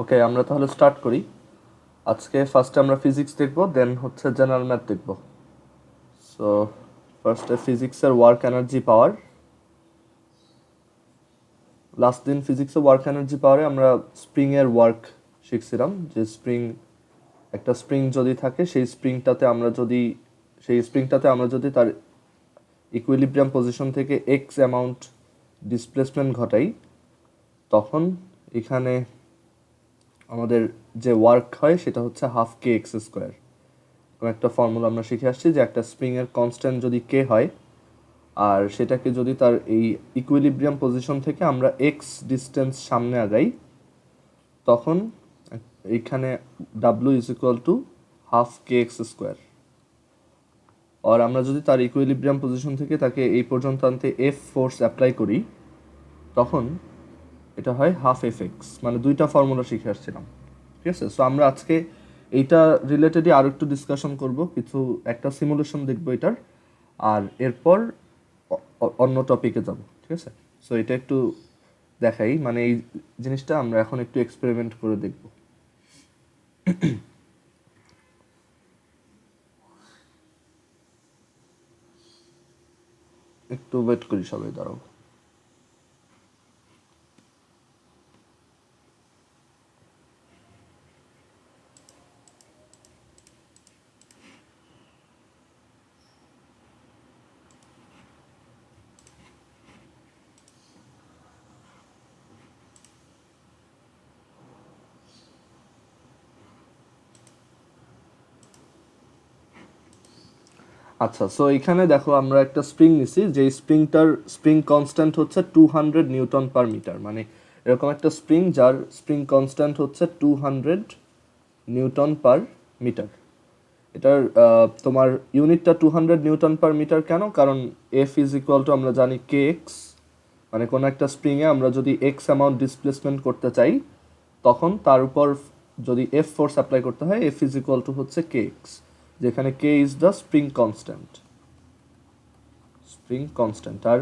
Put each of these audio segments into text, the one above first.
ওকে, আমরা তাহলে স্টার্ট করি। আজকে ফার্স্টে আমরা ফিজিক্স দেখব, দেন হচ্ছে জেনারেল ম্যাথ দেখব। সো ফার্স্টে ফিজিক্সের ওয়ার্ক এনার্জি পাওয়ার। লাস্ট দিন ফিজিক্সের ওয়ার্ক এনার্জি পাওয়ারে আমরা স্প্রিংয়ের ওয়ার্ক শিখছিলাম, যে একটা স্প্রিং যদি থাকে সেই স্প্রিংটাতে আমরা যদি তার ইকুইলিব্রিয়াম পজিশন থেকে এক্স অ্যামাউন্ট ডিসপ্লেসমেন্ট ঘটাই, তখন এখানে আমাদের যে ওয়ার্ক হয় সেটা হচ্ছে হাফ কে এক্স স্কোয়ার। একটা ফর্মুলা আমরা শিখে আসছি যে একটা স্প্রিংয়ের কনস্ট্যান্ট যদি কে হয় আর সেটাকে যদি তার এই ইকুইলিব্রিয়াম পজিশন থেকে আমরা এক্স ডিস্টেন্স সামনে আগাই, তখন এইখানে W is equal to half k x square. আর আমরা যদি তার ইকুইলিব্রিয়াম পজিশন থেকে তাকে এই পর্যন্ত আনতে এফ ফোর্স অ্যাপ্লাই করি, তখন এটা হয় হাফ এফ এক্স। মানে দুইটা ফর্মুলা শিখে আসছিলাম, ঠিক আছে? সো আমরা আজকে এইটা রিলেটেডই আরও একটু ডিসকাশন করব, একটা সিমুলেশন দেখবো এটার, আর এরপর অন্য টপিকে যাব, ঠিক আছে? সো এটা একটু দেখাই, মানে এই জিনিসটা আমরা এখন একটু এক্সপেরিমেন্ট করে দেখব। একটু ওয়েট করি, সবাই দাঁড়াও। আচ্ছা, সো এখানে দেখো আমরা একটা স্প্রিং নিছি, যে স্প্রিং কনস্ট্যান্ট হচ্ছে 200 নিউটন পার মিটার। মানে এরকম একটা স্প্রিং যার স্প্রিং কনস্ট্যান্ট হচ্ছে 200 নিউটন পার মিটার। এটার তোমার ইউনিটটা 200 নিউটন পার মিটার কেন? কারণ এফ ইজ ইকুয়াল টু আমরা জানি কে এক্স। মানে কোনো একটা স্প্রিংয়ে আমরা যদি এক্স অ্যামাউন্ট ডিসপ্লেসমেন্ট করতে চাই, তখন তার উপর যদি এফ ফোর্স অ্যাপ্লাই করতে হয়, এফ ইজ ইকুয়াল টু হচ্ছে কে এক্স, যেখানে k is the spring constant. আর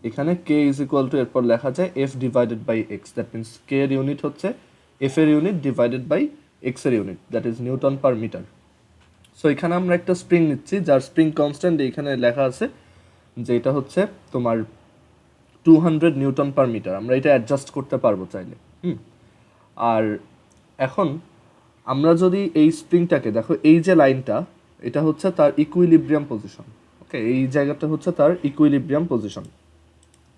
এখানে কে ইজ ইকুয়াল টু এরপর লেখা যায় F divided by x. That means k এর ইউনিট হচ্ছে এফ এর ইউনিট ডিভাইডেড বাই এক্স এর unit, that is newton per metre. So এখানে আমরা একটা স্প্রিং নিচ্ছি যার স্প্রিং কনস্ট্যান্ট এখানে লেখা আছে যে এটা হচ্ছে তোমার 200 নিউটন পার মিটার। আমরা এটা অ্যাডজাস্ট করতে পারবো চাইলে। আর এখন আমরা যদি এই স্প্রিংটাকে দেখো, এই যে লাইনটা, এটা হচ্ছে তার ইকুইলিব্রিয়াম পজিশন। ওকে, এই জায়গাটা হচ্ছে তার ইকুইলিব্রিয়াম পজিশন।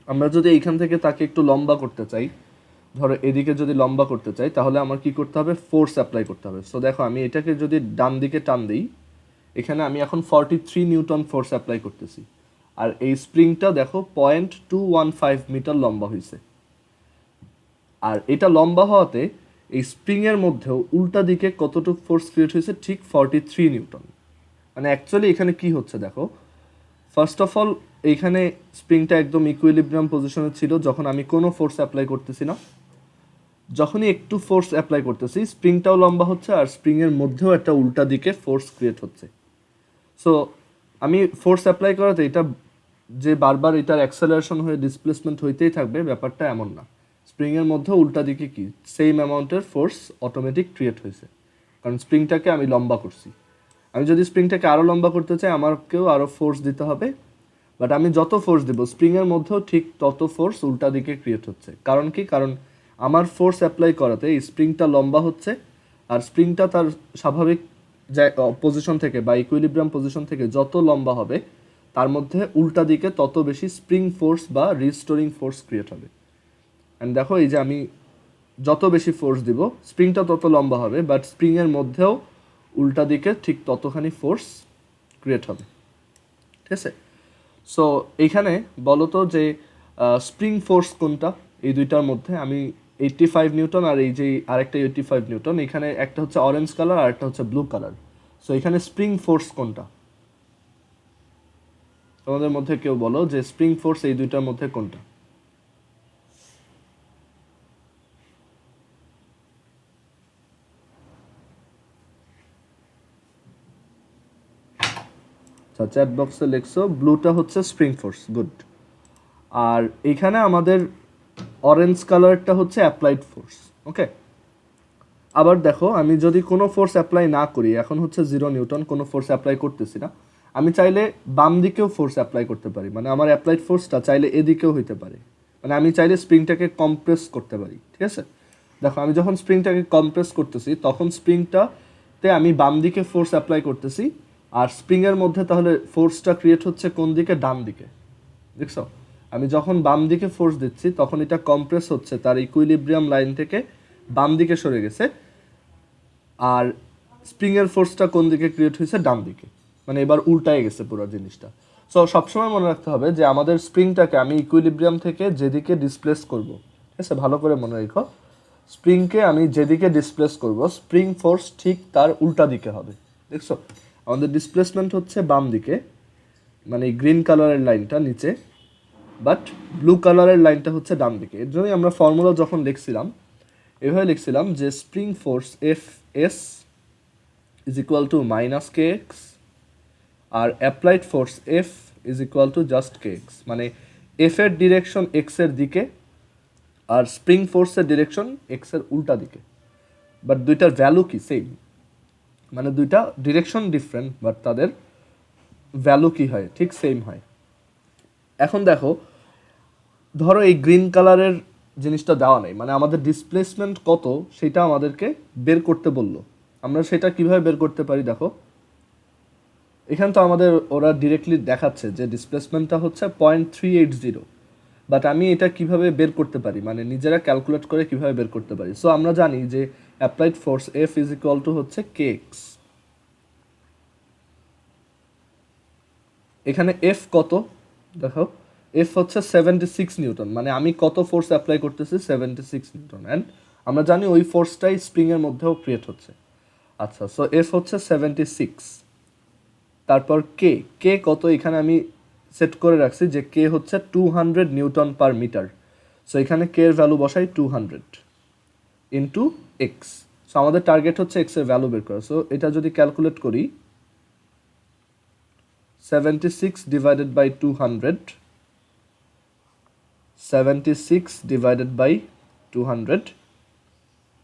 আমরা যদি এইখান থেকে তাকে একটু লম্বা করতে চাই, ধরো এদিকে যদি লম্বা করতে চাই, তাহলে আমার কি করতে হবে? ফোর্স অ্যাপ্লাই করতে হবে। সো দেখো, আমি এটাকে যদি ডান দিকে টান দিই, এখানে আমি এখন 43 নিউটন ফোর্স অ্যাপ্লাই করতেছি। আর এই স্প্রিংটা দেখো 0.215 মিটার লম্বা হয়েছে। আর এটা লম্বা হওয়াতে এই স্প্রিংয়ের মধ্যেও উল্টা দিকে কতটুকু ফোর্স ক্রিয়েট হয়েছে? ঠিক 43 নিউটন। মানে অ্যাকচুয়ালি এখানে কি হচ্ছে দেখো, ফার্স্ট অফ অল এইখানে স্প্রিংটা একদম ইকুইলিব্রিয়াম পজিশনে ছিল যখন আমি কোনো ফোর্স অ্যাপ্লাই করতেছি না। যখনই একটু ফোর্স অ্যাপ্লাই করতেছি, স্প্রিংটাও লম্বা হচ্ছে আর স্প্রিংয়ের মধ্যেও একটা উল্টা দিকে ফোর্স ক্রিয়েট হচ্ছে। সো আমি ফোর্স অ্যাপ্লাই করাতে এটা যে বারবার এটার অ্যাক্সেলারেশন হয়ে ডিসপ্লেসমেন্ট হইতেই থাকবে, ব্যাপারটা এমন না। স্প্রিংয়ের মধ্যে উল্টা দিকে কি সেম অ্যামাউন্টের ফোর্স অটোমেটিক ক্রিয়েট হয়েছে, কারণ স্প্রিংটাকে আমি লম্বা করছি। আমি যদি স্প্রিংটাকে আরও লম্বা করতে চাই, আমাকেও আরও ফোর্স দিতে হবে। বাট আমি যত ফোর্স দেবো, স্প্রিংয়ের মধ্যেও ঠিক তত ফোর্স উল্টা দিকে ক্রিয়েট হচ্ছে। কারণ কি? কারণ আমার ফোর্স অ্যাপ্লাই করাতে এই স্প্রিংটা লম্বা হচ্ছে, আর স্প্রিংটা তার স্বাভাবিক পজিশন থেকে বা ইকুইলিব্রিয়াম পজিশন থেকে যত লম্বা হবে, তার মধ্যে উল্টা দিকে তত বেশি স্প্রিং ফোর্স বা রিস্টোরিং ফোর্স ক্রিয়েট হবে। অ্যান্ড দেখো, এই যে আমি যত বেশি ফোর্স দিব, স্প্রিংটা তত লম্বা হবে, বাট স্প্রিংয়ের মধ্যেও উল্টা দিকে ঠিক ততখানি ফোর্স ক্রিয়েট হবে, ঠিক আছে? সো এইখানে বলো তো যে স্প্রিং ফোর্স কোনটা এই দুইটার মধ্যে? আমি 85 নিউটন আর এই যে আরেকটা 85 নিউটন, এখানে একটা হচ্ছে অরেঞ্জ কালার আর একটা হচ্ছে ব্লু কালার। সো এখানে স্প্রিং ফোর্স কোনটা? তোমাদের মধ্যে কেউ বলো যে স্প্রিং ফোর্স এই দুইটার মধ্যে কোনটা? আচ্ছা, চ্যাট বক্সে লিখছো ব্লুটা হচ্ছে স্প্রিং ফোর্স, গুড। আর এখানে আমাদের অরেঞ্জ কালারটা হচ্ছে অ্যাপ্লাইড ফোর্স। ওকে, আবার দেখো আমি যদি কোনো ফোর্স অ্যাপ্লাই না করি, এখন হচ্ছে 0 নিউটন, কোনো ফোর্স অ্যাপ্লাই করতেছি না, আমি চাইলে বাম দিকেও ফোর্স অ্যাপ্লাই করতে পারি, মানে আমার অ্যাপ্লাইড ফোর্সটা চাইলে এদিকেও হইতে পারে, মানে আমি চাইলে স্প্রিংটাকে কম্প্রেস করতে পারি, ঠিক আছে। দেখো আমি যখন স্প্রিংটাকে কম্প্রেস করতেছি তখন স্প্রিংটাতে আমি বাম দিকে ফোর্স অ্যাপ্লাই করতেছি, আর স্প্রিংয়ের মধ্যে তাহলে ফোর্সটা ক্রিয়েট হচ্ছে কোন দিকে, ডান দিকে, দেখছো। আমি যখন বাম দিকে ফোর্স দিচ্ছি তখন এটা কম্প্রেস হচ্ছে, তার ইকুইলিব্রিয়াম লাইন থেকে বাম দিকে সরে গেছে, আর স্প্রিংয়ের ফোর্সটা কোন দিকে ক্রিয়েট হয়েছে, ডান দিকে, মানে এবার উল্টায় গেছে পুরো জিনিসটা। সো সবসময় মনে রাখতে হবে যে আমাদের স্প্রিংটাকে আমি ইকুইলিব্রিয়াম থেকে যেদিকে ডিসপ্লেস করব, ঠিক আছে, ভালো করে মনে রেখো, স্প্রিংকে আমি যেদিকে ডিসপ্লেস করব স্প্রিং ফোর্স ঠিক তার উল্টা দিকে হবে, দেখছো। আমাদের ডিসপ্লেসমেন্ট হচ্ছে বাম দিকে, মানে গ্রিন কালারের লাইনটা নিচে, বাট ব্লু কালারের লাইনটা হচ্ছে ডান দিকে। এর জন্যই আমরা ফর্মুলা যখন লিখছিলাম এভাবে লিখছিলাম যে spring force F S is equal to minus K X, আর applied force F is equal to just K X, মানে এফ এর ডিরেকশন এক্সের দিকে আর স্প্রিং ফোর্সের ডিরেকশন এক্সের উল্টা দিকে, বাট দুইটার ভ্যালু কি সেম, মানে দুইটা ডিরেকশন ডিফারেন্ট বাট তাদের ভ্যালু কি হয়, ঠিক সেম হয়। এখন দেখো ধরো এই গ্রিন কালারের জিনিসটা দেওয়া নেই, মানে আমাদের ডিসপ্লেসমেন্ট কত সেটা আমাদেরকে বের করতে বললো। আমরা সেটা কিভাবে বের করতে পারি, দেখো এখানে তো আমাদের ওরা ডিরেক্টলি দেখাচ্ছে যে ডিসপ্লেসমেন্টটা হচ্ছে 0.380, বাট আমি এটা কিভাবে বের করতে পারি, মানে নিজেরা ক্যালকুলেট করে কিভাবে বের করতে পারি। সো আমরা জানি যে applied force F is equal to হচ্ছে কে এক্স। এখানে এফ কত, দেখো এফ হচ্ছে 76 নিউটন, মানে আমি কত ফোর্স অ্যাপ্লাই করতেছি 76 নিউটন, অ্যান্ড আমরা জানি ওই ফোর্সটাই স্প্রিংয়ের মধ্যেও ক্রিয়েট হচ্ছে। আচ্ছা, সো এফ হচ্ছে 76, তারপর কে, কে কত, এখানে আমি সেট করে রাখছি যে কে হচ্ছে 200 নিউটন পার মিটার। সো এখানে কে এর ভ্যালু বসাই 200 ইন্টু এক্স। সো আমাদের টার্গেট হচ্ছে এক্স এর ভ্যালু বের করা। সো এটা যদি ক্যালকুলেট করি 76 ডিভাইডেড বাই 200, 76 ডিভাইডেড বাই 200,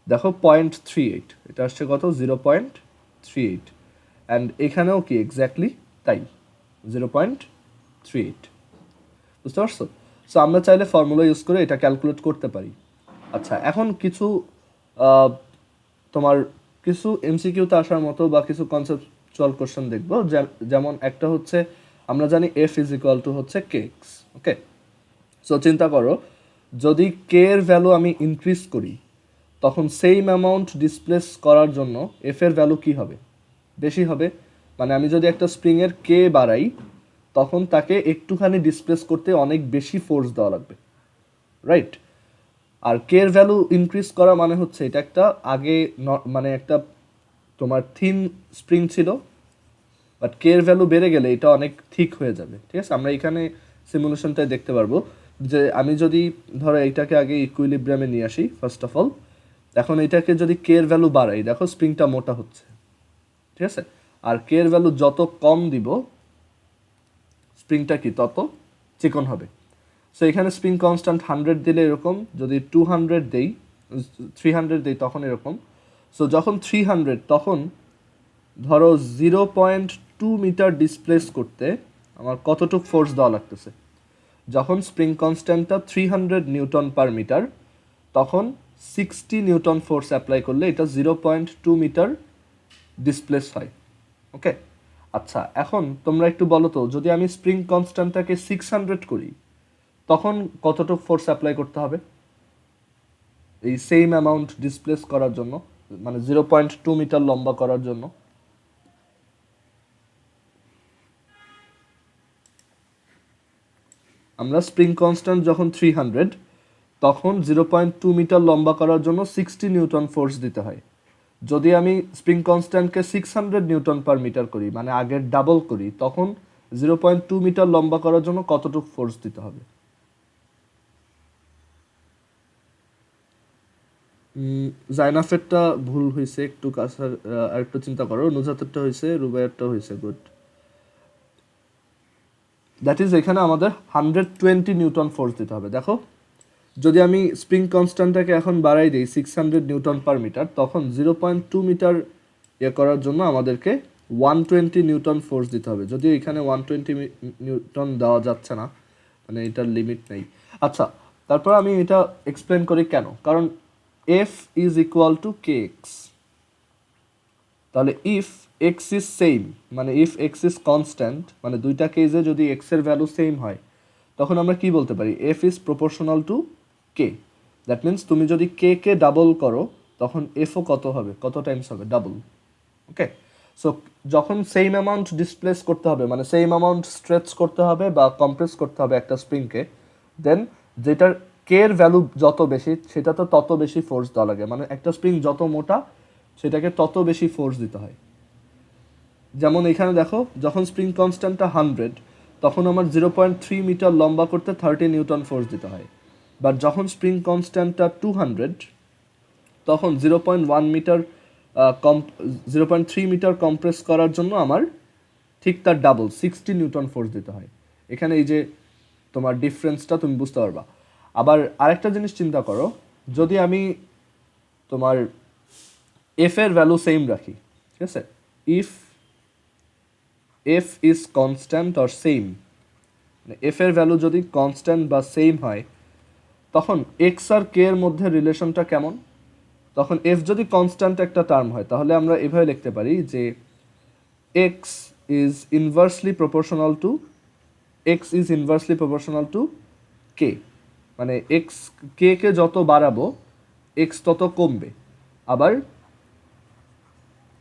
দেখো 0.38, এটা আসছে কত, 0.38, অ্যান্ড এখানেও কি এক্স্যাক্টলি তাই 0.38, বুঝতে পারছো। সো আমরা চাইলে ফর্মুলা ইউজ করে এটা ক্যালকুলেট করতে পারি। আচ্ছা, এখন কিছু তোমার কিছু এমসিকিউতে আসার মতো বা কিছু কনসেপচুয়াল কোশ্চেন দেখবো, যেমন একটা হচ্ছে আমরা জানি এফ ইজ ইকুয়াল টু হচ্ছে কে এক্স, ওকে। সো চিন্তা করো যদি কে এর ভ্যালু আমি ইনক্রিজ করি তখন সেম অ্যামাউন্ট ডিসপ্লেস করার জন্য এফ এর ভ্যালু কি হবে, বেশি হবে। মানে আমি যদি একটা স্প্রিংয়ের কে বাড়াই তখন তাকে একটুখানি ডিসপ্লেস করতে অনেক বেশি ফোর্স দেওয়া লাগবে, রাইট। আর কে এর ভ্যালু ইনক্রিজ করা মানে হচ্ছে এটা একটা আগে মানে একটা তোমার থিন স্প্রিং ছিল, বাট কে এর ভ্যালু বেড়ে গেলে এটা অনেক থিক হয়ে যাবে, ঠিক আছে। আমরা এখানে সিমুলেশনটাই দেখতে পারবো যে আমি যদি ধরো এইটাকে আগে ইকুইলিব্রিয়ামে নিয়ে আসি ফার্স্ট অফ অল, এখন এটাকে যদি কে এর ভ্যালু বাড়াই, দেখো স্প্রিংটা মোটা হচ্ছে, ঠিক আছে। আর কে এর ভ্যালু যত কম দিব স্প্রিংটা কি তত চিকন হবে। সো এখানে স্প্রিং কনস্ট্যান্ট 100 দিলে এরকম, যদি 200 দেই, 300 দেই তখন এরকম। সো যখন 300 তখন ধরো 0.2 মিটার ডিসপ্লেস করতে আমার কতটুক ফোর্স দেওয়া লাগতেছে। যখন স্প্রিং কনস্ট্যান্টটা 300 নিউটন পার মিটার তখন 60 নিউটন ফোর্স অ্যাপ্লাই করলে এটা 0.2 মিটার ডিসপ্লেস হয়, ওকে। আচ্ছা, এখন তোমরা একটু বলো তো যদি আমি স্প্রিং কনস্ট্যান্টটাকে 600 করি তখন কতটুকু ফোর্স অ্যাপ্লাই করতে হবে এই সেম অ্যামাউন্ট ডিসপ্লেস করার জন্য, মানে 0.2 মিটার লম্বা করার জন্য। আমরা স্প্রিং কনস্ট্যান্ট যখন 300 তখন 0.2 মিটার লম্বা করার জন্য 60 নিউটন ফোর্স দিতে হয়। যদি আমি স্প্রিং কনস্ট্যান্টকে 600 নিউটন পার মিটার করি, মানে আগের ডাবল করি, তখন 0.2 মিটার লম্বা করার জন্য কতটুকু ফোর্স দিতে হবে। জাইনাফেরটা ভুল হয়েছে, একটু কাছার আর একটু চিন্তা করো। নুজাতেরটা হয়েছে, রুবাইয়ারটা হয়েছে, গুড। দ্যাট ইজ এখানে আমাদের 120 নিউটন ফোর্স দিতে হবে। দেখো যদি আমি স্প্রিং কনস্ট্যান্টটাকে এখন বাড়াই দিই 600 নিউটন পার মিটার, তখন 0.2 মিটার করার জন্য আমাদেরকে 120 নিউটন ফোর্স দিতে হবে। যদিও এখানে 120 নিউটন দেওয়া যাচ্ছে না, মানে এটার লিমিট নেই। আচ্ছা, তারপর আমি এটা এক্সপ্লেন করি কেন। কারণ F is equal to K x. তাহলে ইফ এক্স ইজ সেম, মানে ইফ এক্স ইজ কনস্ট্যান্ট, মানে দুইটা কেসে যদি এক্স এর ভ্যালু সেম হয়, তখন আমরা কি বলতে পারি, F is proportional to K. That means তুমি যদি কে কে ডাবল করো, তখন এফও কত হবে, কত টাইমস হবে, ডাবল। ওকে, সো যখন সেম অ্যামাউন্ট ডিসপ্লেস করতে হবে, মানে সেম অ্যামাউন্ট স্ট্রেচ করতে হবে বা কম্প্রেস করতে হবে একটা স্প্রিংকে, দেন যেটার কে এর ভ্যালু যত বেশি, সেটা তো তত বেশি ফোর্স দেওয়া লাগে। মানে একটা স্প্রিং যত মোটা, সেটাকে তত বেশি ফোর্স দিতে হয়। যেমন এখানে দেখো, যখন স্প্রিং কনস্ট্যান্টটা 100, তখন আমার 0.3 মিটার লম্বা করতে 30 নিউটন ফোর্স দিতে হয়। বাট যখন স্প্রিং কনস্ট্যান্টটা 200, তখন 0.1 মিটার 0.3 মিটার কম্প্রেস করার জন্য আমার ঠিক তার ডাবল 60 নিউটন ফোর্স দিতে হয়। এখানে এই যে তোমার ডিফারেন্সটা তুমি বুঝতে পারবা। আবার আরেকটা জিনিস চিন্তা করো, যদি আমি তোমার এফ এর ভ্যালু সেম রাখি, ঠিক আছে, if F is constant or same, F এর ভ্যালু যদি কনস্ট্যান্ট বা সেম হয়, তখন এক্স আর কে এর মধ্যে রিলেশনটা কেমন। তখন এফ যদি কনস্ট্যান্ট একটা টার্ম হয়, তাহলে আমরা এভাবে লিখতে পারি যে x is inversely proportional to k. মানে এক্স কে কে যত বাড়াবো, এক্স তত কমবে। আবার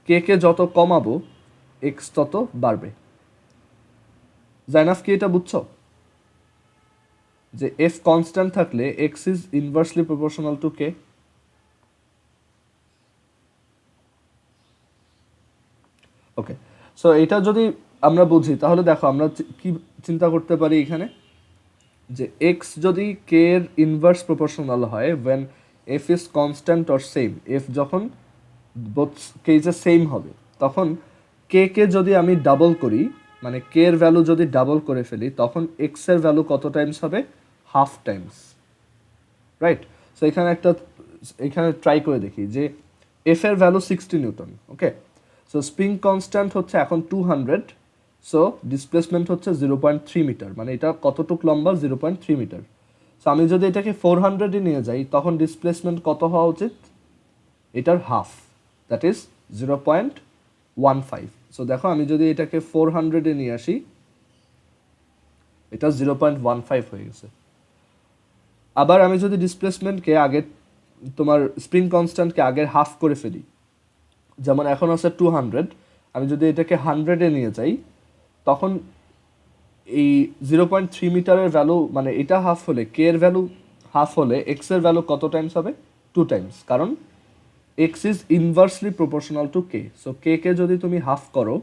কে কে যত কমাবো, এক্স তত বাড়বে। জাইনাফ কি এটা বুঝছো, যে এফ কনস্ট্যান্ট থাকলে x is inversely proportional to K. Okay, so এটা যদি আমরা বুঝি, তাহলে দেখো আমরা কি চিন্তা করতে পারি এখানে, যে এক্স যদি কে এর ইনভার্স প্রপোর্শনাল হয় when F is constant or same, F যখন বোথ কেসে সেম হবে, তখন কে কে যদি আমি ডাবল করি, মানে কে এর ভ্যালু যদি ডাবল করে ফেলি, তখন এক্স এর ভ্যালু কত টাইমস হবে, হাফ টাইমস। রাইট, সো এখানে ট্রাই করে দেখি যে এফ এর ভ্যালু 60 নিউটন। ওকে, সো স্প্রিং কনস্ট্যান্ট হচ্ছে এখন 200, সো ডিসপ্লেসমেন্ট হচ্ছে 0.3 মিটার, মানে এটা কতটুক লম্বা, 0.3 মিটার। সো আমি যদি এটাকে 400-এ নিয়ে যাই, তখন ডিসপ্লেসমেন্ট কত হওয়া উচিত, এটার হাফ, দ্যাট ইজ 0.15। সো দেখো, আমি যদি এটাকে 400-এ নিয়ে আসি, এটা 0.15 হয়ে গেছে। আবার আমি যদি ডিসপ্লেসমেন্টকে আগে তোমার স্প্রিং কনস্ট্যান্টকে আগের হাফ করে ফেলি, যেমন এখন আছে 200, আমি যদি এটাকে 100-এ নিয়ে যাই, তখন এই 0.3 মিটারের ভ্যালু, মানে এটা হাফ হলে, কে এর ভ্যালু হাফ হলে এক্স এর ভ্যালু কত টাইমস হবে, 2 টাইমস, কারণ x is inversely proportional to k. So k কে যদি তুমি হাফ করো,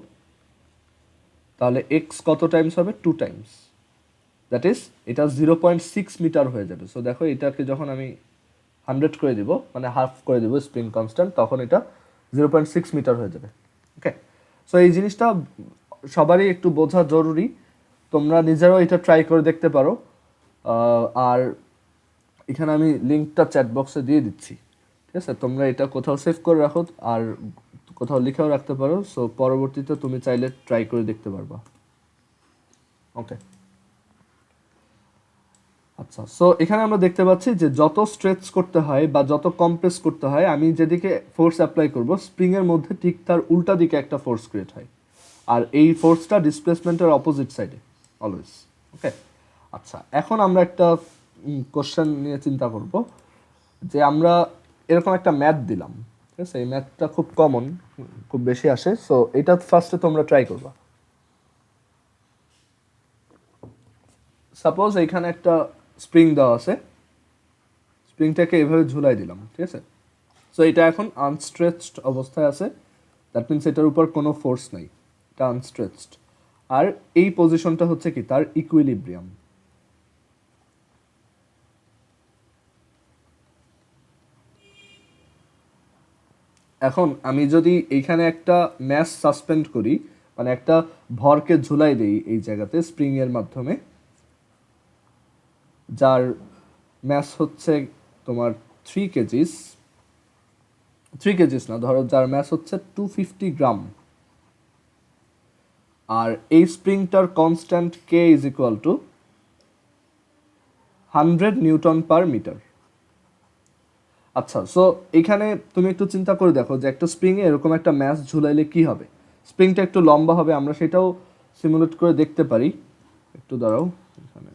তাহলে এক্স কত টাইমস হবে, 2 টাইমস, দ্যাট ইজ এটা 0.6 মিটার হয়ে যাবে। সো দেখো, এটাকে যখন আমি 100 করে দিব, মানে হাফ করে দিব স্প্রিং কনস্ট্যান্ট, তখন এটা 0.6 মিটার হয়ে যাবে। ওকে, সো এই জিনিসটা সবারই একটু বোঝা জরুরি। তোমরা নিজেরাও এটা ট্রাই করে দেখতে পারো। আর এখানে আমি লিঙ্কটা চ্যাট বক্সে দিয়ে দিচ্ছি, ঠিক আছে, তোমরা এটা কোথাও সেভ করে রাখো, আর কোথাও লিখেও রাখতে পারো। সো পরবর্তীতে তুমি চাইলে ট্রাই করে দেখতে পারবা। ওকে, আচ্ছা, সো এখানে আমরা দেখতে পাচ্ছি যে যত স্ট্রেচ করতে হয় বা যত কম্প্রেস করতে হয়, আমি যেদিকে ফোর্স অ্যাপ্লাই করব, স্প্রিংয়ের মধ্যে ঠিক তার উল্টা দিকে একটা ফোর্স ক্রিয়েট হয়। আর এই ফোর্সটা ডিসপ্লেসমেন্টের অপোজিট সাইডে অলওয়েজ। ওকে, আচ্ছা, এখন আমরা একটা কোশ্চেন নিয়ে চিন্তা করব, যে আমরা এরকম একটা ম্যাথ দিলাম, ঠিক আছে, এই ম্যাথটা খুব কমন, খুব বেশি আসে। সো এটা ফার্স্টে তোমরা ট্রাই করবা। সাপোজ এখানে একটা স্প্রিং দেওয়া আছে, স্প্রিংটাকে এভাবে ঝুলাই দিলাম, ঠিক আছে। সো এটা এখন আনস্ট্রেচড অবস্থায় আছে, দ্যাট মিনস এটার উপর কোনো ফোর্স নাই, এটা আনস্ট্রেচড। আর এই পজিশনটা হচ্ছে কি, তার ইকুইলিব্রিয়াম। এখন আমি যদি এইখানে একটা ম্যাস সাসপেন্ড করি, মানে একটা ভরকে ঝুলাই দেই এই জায়গাতে স্প্রিং এর মাধ্যমে, যার ম্যাস হচ্ছে তোমার 3 কেজিস, 3 কেজিস না, ধরো যার ম্যাস হচ্ছে 250 গ্রাম, আর এই স্প্রিংটার constant k is equal to 100 newton per metre. আচ্ছা, সো এখানে তুমি একটু চিন্তা করে দেখো যে একটা স্প্রিংয়ে এরকম একটা ম্যাস ঝুলাইলে কি হবে। স্প্রিংটা একটু লম্বা হবে, আমরা সেটাও সিমুলেট করে দেখতে পারি। একটু দাঁড়াও, এখানে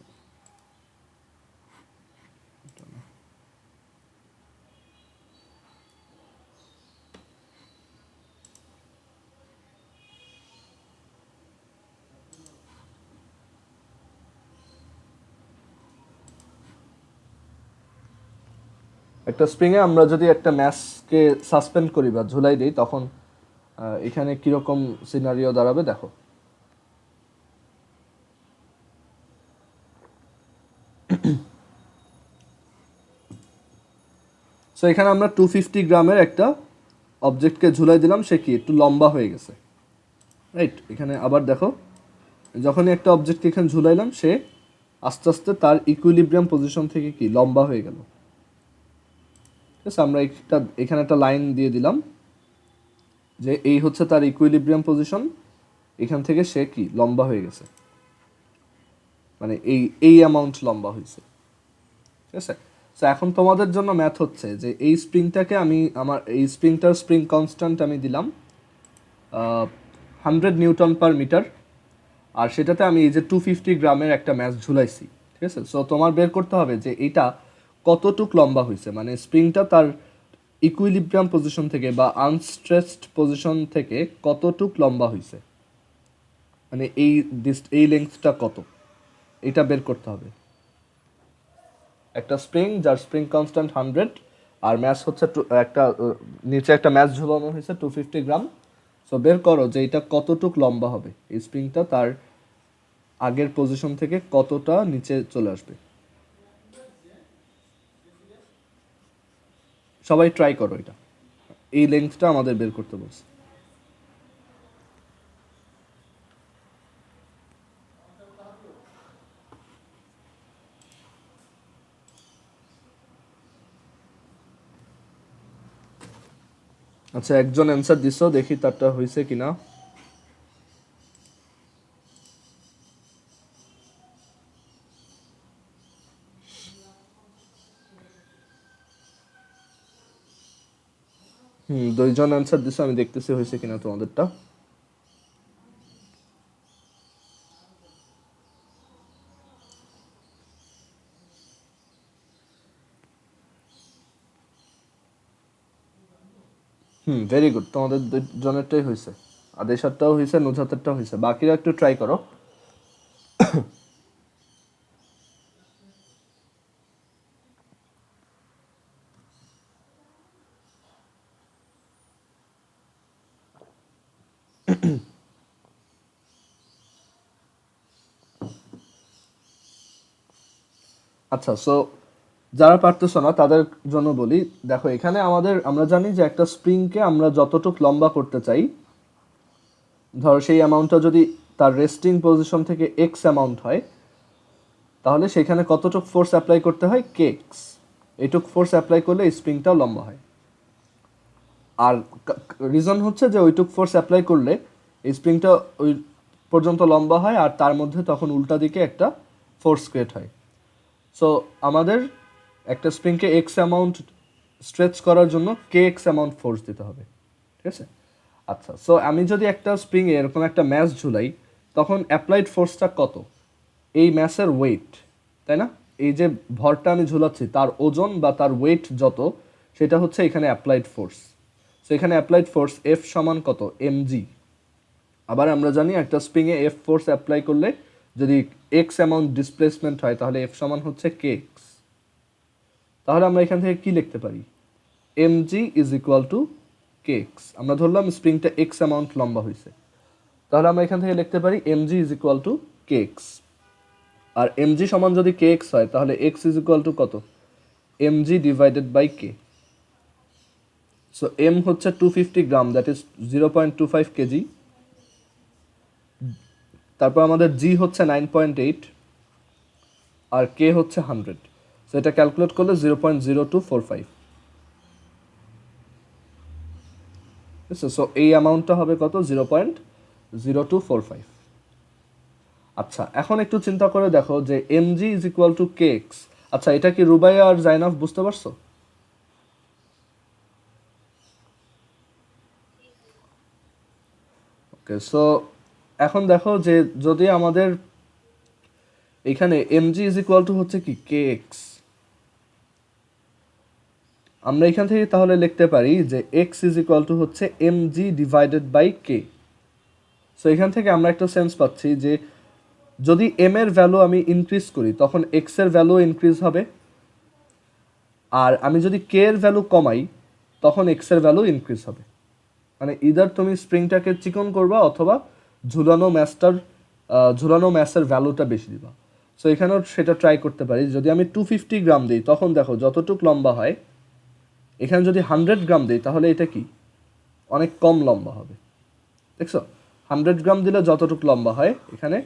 একটা স্প্রিংয়ে আমরা যদি একটা ম্যাসকে সাসপেন্ড করি বা ঝুলাই দিই, তখন এখানে কিরকম সিনারিও দাঁড়াবে দেখো। সো এখানে আমরা 250 গ্রামের একটা অবজেক্টকে ঝুলাই দিলাম, সে কি একটু লম্বা হয়ে গেছে, রাইট। এখানে আবার দেখো, যখনই একটা অবজেক্টকে এখানে ঝুলাইলাম, সে আস্তে আস্তে তার ইকুইলিব্রিয়াম পজিশন থেকে কি লম্বা হয়ে গেল। ঠিক আছে, আমরা এখানে একটা লাইন দিয়ে দিলাম যে এই হচ্ছে তার ইকুইলিব্রিয়াম পজিশন, এখান থেকে সে কি লম্বা হয়ে গেছে, মানে এই অ্যামাউন্ট লম্বা হয়েছে। ঠিক আছে, তো এখন তোমাদের জন্য ম্যাথ হচ্ছে যে এই স্প্রিংটাকে আমার এই স্প্রিংটার স্প্রিং কনস্ট্যান্ট আমি দিলাম 100 নিউটন/মিটার, আর সেটাতে আমি এই যে 250 গ্রামের একটা ম্যাস ঝুলাইছি। ঠিক আছে, সো তোমার বের করতে হবে যে এটা কতটুক লম্বা হয়েছে, মানে স্প্রিংটা তার ইকুইলিব্রিয়াম পজিশন থেকে বা আনস্ট্রেসড পজিশন থেকে কতটুক লম্বা হয়েছে, মানে এই লেন্থটা কত, এটা বের করতে হবে। একটা স্প্রিং যার স্প্রিং কনস্ট্যান্ট 100 আর ম্যাস হচ্ছে একটা নিচে একটা ম্যাস ঝুলানো হয়েছে 250 গ্রাম। সো বের করো যে এটা কতটুক লম্বা হবে, এই স্প্রিংটা তার আগের পজিশন থেকে কতটা নিচে চলে আসবে। সবাই ট্রাই করো এটা, এই লেন্থটা আমাদের বের করতে বলছে। আচ্ছা, একজন অ্যান্সার দিছো, দেখি তারটা হয়েছে কিনা। দুইজন অ্যান্সার দিছো, আমি দেখতেছি হয়েছে কিনা তোমাদেরটা। ভেরি গুড, তোমাদের দুজনেরটাই হয়েছে, আদেশারটাও হয়েছে, নুজাতেরটাও হয়েছে, বাকিরা একটু ট্রাই করো। আচ্ছা, সো যারা পারতেছো না তাদের জন্য বলি, দেখো এখানে আমরা জানি যে একটা স্প্রিংকে আমরা যতটুক লম্বা করতে চাই, ধরো সেই অ্যামাউন্টটা যদি তার রেস্টিং পজিশন থেকে এক্স অ্যামাউন্ট হয়, তাহলে সেখানে কতটুক ফোর্স অ্যাপ্লাই করতে হয়, কে এক্স। এইটুক ফোর্স অ্যাপ্লাই করলে এই স্প্রিংটাও লম্বা হয়। আর রিজন হচ্ছে যে ওইটুক ফোর্স অ্যাপ্লাই করলে এই স্প্রিংটা ওই পর্যন্ত লম্বা হয়, আর তার মধ্যে তখন উল্টা দিকে একটা ফোর্স ক্রিয়েট হয়। সো আমাদের একটা স্প্রিংকে এক্স অ্যামাউন্ট স্ট্রেচ করার জন্য কে এক্স অ্যামাউন্ট ফোর্স দিতে হবে। ঠিক আছে, আচ্ছা, সো আমি যদি একটা স্প্রিংয়ে এরকম একটা ম্যাস ঝুলাই, তখন অ্যাপ্লাইড ফোর্সটা কত, এই ম্যাসের ওয়েট, তাই না? এই যে ভরটা আমি ঝুলাচ্ছি তার ওজন বা তার ওয়েট যত, সেটা হচ্ছে এখানে অ্যাপ্লাইড ফোর্স। সো এখানে অ্যাপ্লাইড ফোর্স এফ সমান কত, এমজি। আবার আমরা জানি একটা স্প্রিংয়ে এফ ফোর্স অ্যাপ্লাই করলে যদি এক্স অ্যামাউন্ট ডিসপ্লেসমেন্ট হয়, তাহলে এফ সমান হচ্ছে কে এক্স। তাহলে আমরা এখান থেকে কি লিখতে পারি, MG is equal to K x. আমরা ধরলাম স্প্রিংটা এক্স অ্যামাউন্ট লম্বা হয়েছে, তাহলে আমরা এখান থেকে লিখতে পারি MG is equal to K X. আর এমজি সমান যদি কে এক্স হয়, তাহলে এক্স ইজ ইকুয়াল টু কত, MG divided by K. So M হচ্ছে 250 গ্রাম, দ্যাট ইজ 0.25 কেজি। তারপর আমাদের জি হচ্ছে 9.8, আর কে হচ্ছে 100। সো এটা ক্যালকুলেট করলে 0.0245। সো এই অ্যামাউন্টটা হবে কত? 0.0245। আচ্ছা, এখন একটু চিন্তা করে দেখো যে mg is equal two kx। আচ্ছা, এটা কি রুবাইয়া আর জাইনাফ বুঝতে পারছো? ওকে, সো এখন দেখো যে যদি আমাদের এখানে mg ইজ ইকুয়াল টু হচ্ছে কি kx, আমরা এখান থেকে তাহলে লিখতে পারি যে x ইজ ইকুয়াল টু হচ্ছে mg divided by k। So এখান থেকে আমরা একটা সেন্স পাচ্ছি যে যদি m এর ভ্যালু আমি ইনক্রিজ করি তখন x এর ভ্যালু ইনক্রিজ হবে, আর আমি যদি k এর ভ্যালু কমাই তখন x এর ভ্যালু ইনক্রিজ হবে। মানে ইদার তুমি স্প্রিংটাকে চিকন করবা অথবা ঝুলানো ম্যাসের ভ্যালুটা বেশি দিবা। সো এখানেও সেটা ট্রাই করতে পারি। যদি আমি 250 গ্রাম দিই তখন দেখো যতটুক লম্বা হয়, এখানে যদি 100 গ্রাম দিই তাহলে এটা কি অনেক কম লম্বা হবে। দেখছো, 100 গ্রাম দিলে যতটুক লম্বা হয় এখানে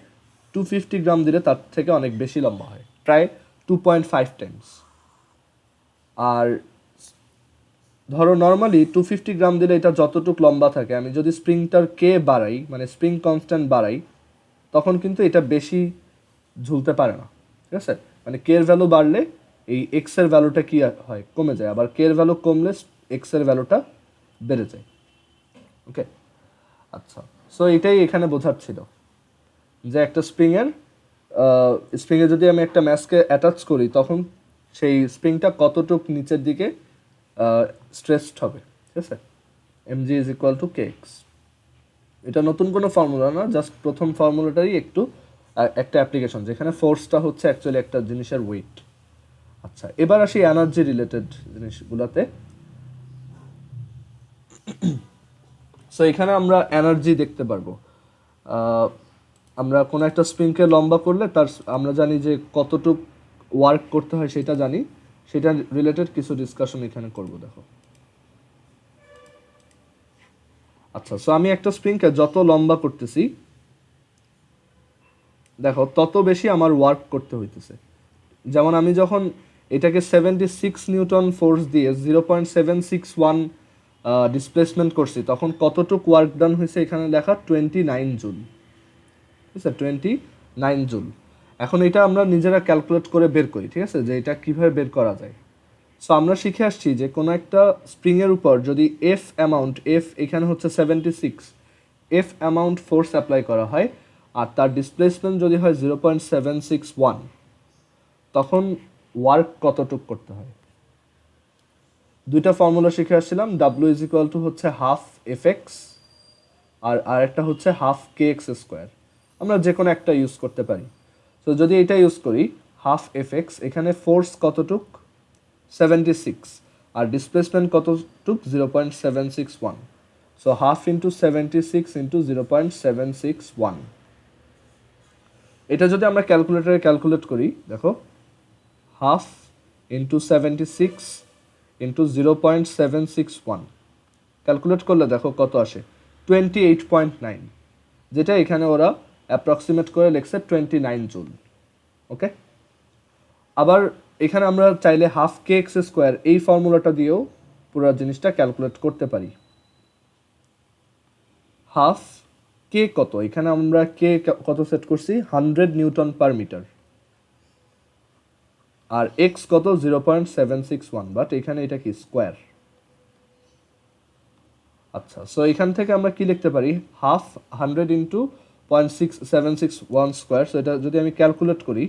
250 গ্রাম দিলে তার থেকে অনেক বেশি লম্বা হয়, প্রায় 2.5 টাইমস। আর ধরো নর্মালি 250 গ্রাম দিলে এটা যতটুক লম্বা থাকে, আমি যদি স্প্রিংটার কে বাড়াই, মানে স্প্রিং কনস্ট্যান্ট বাড়াই, তখন কিন্তু এটা বেশি ঝুলতে পারে না। ঠিক আছে, মানে কে এর ভ্যালু বাড়লে এই এক্স এর ভ্যালুটা কি হয়? কমে যায়। আবার কে এর ভ্যালু কমলে এক্স এর ভ্যালুটা বেড়ে যায়। ওকে, আচ্ছা, সো এটাই এখানে বোঝাচ্ছিল যে একটা স্প্রিংয়ে যদি আমি একটা ম্যাসকে অ্যাটাচ করি তখন সেই স্প্রিংটা কতটুক নিচের দিকে স্ট্রেসড হবে। ঠিক আছে, mg is equal two kx। এটা নতুন কোনো ফর্মুলা না, জাস্ট প্রথম ফর্মুলাটারই একটা অ্যাপ্লিকেশন, যেখানে ফোর্সটা হচ্ছে অ্যাকচুয়ালি একটা জিনিসের ওয়েট। আচ্ছা, এবার আসি এনার্জি রিলেটেড জিনিসগুলোতে। সো এখানে আমরা এনার্জি দেখতে পারবো। আমরা কোনো একটা স্প্রিংকে লম্বা করলে আমরা জানি যে কতটুক ওয়ার্ক করতে হয় সেটা জানি, সেটা রিলেটেড কিছু ডিসকাশন এখানে করব। দেখো, আচ্ছা, সো আমি একটা স্প্রিংকে যত লম্বা করতেছি দেখো তত বেশি আমার ওয়ার্ক করতে হইতেছে। যেমন আমি যখন এটাকে 76 নিউটন ফোর্স দিয়ে 0.761 ডিসপ্লেসমেন্ট করছি তখন কতটুক ওয়ার্ক ডান হয়েছে এখানে লেখা 29 জুল। ঠিক আছে, 29 জুল। এখন এটা আমরা নিজেরা ক্যালকুলেট করে বের করি। ঠিক আছে, যে এটা কীভাবে বের করা যায়। সো আমরা শিখে আসছি যে কোনো একটা স্প্রিংয়ের উপর যদি এফ এখানে হচ্ছে 76, এফ অ্যামাউন্ট ফোর্স অ্যাপ্লাই করা হয় আর তার ডিসপ্লেসমেন্ট যদি হয় 0.761, তখন ওয়ার্ক কতটুক করতে হয়। দুইটা ফর্মুলা শিখে আসছিলাম, ডাব্লিউ ইজ ইকুয়াল টু হচ্ছে হাফ এফ এক্স আর আরেকটা হচ্ছে হাফ কে এক্স স্কোয়ার। আমরা যে কোনো একটা ইউজ করতে পারি। সো যদি এটা ইউজ করি হাফ এফ এক্স, এখানে ফোর্স কতটুক 76 আর ডিসপ্লেসমেন্ট কতটুক 0.761। So half into 76 into 0.761। এটা যদি আমরা ক্যালকুলেটরে ক্যালকুলেট করি, দেখো হাফ ইন্টু 76 ইন্টু 0.761 ক্যালকুলেট করলে দেখো কত আসে, 28.9, যেটা এখানে ওরা অ্যাপ্রক্সিমেট করে লিখছে 29 জুল। ওকে, আবার এখানে আমরা চাইলে হাফ কে এক্স স্কোয়ার এই ফর্মুলাটা দিয়েও পুরো জিনিসটা ক্যালকুলেট করতে পারি। হাফ কে কত, এখানে আমরা কে কত সেট করছি 100 নিউটন পার মিটার, আর এক্স কত 0.761, বাট এখানে এটা কি স্কোয়ার। আচ্ছা, সো এখান থেকে আমরা কি লিখতে পারি, হাফ 100 ইন্টু 0.761 স্কোয়ার। সো এটা যদি আমি ক্যালকুলেট করি,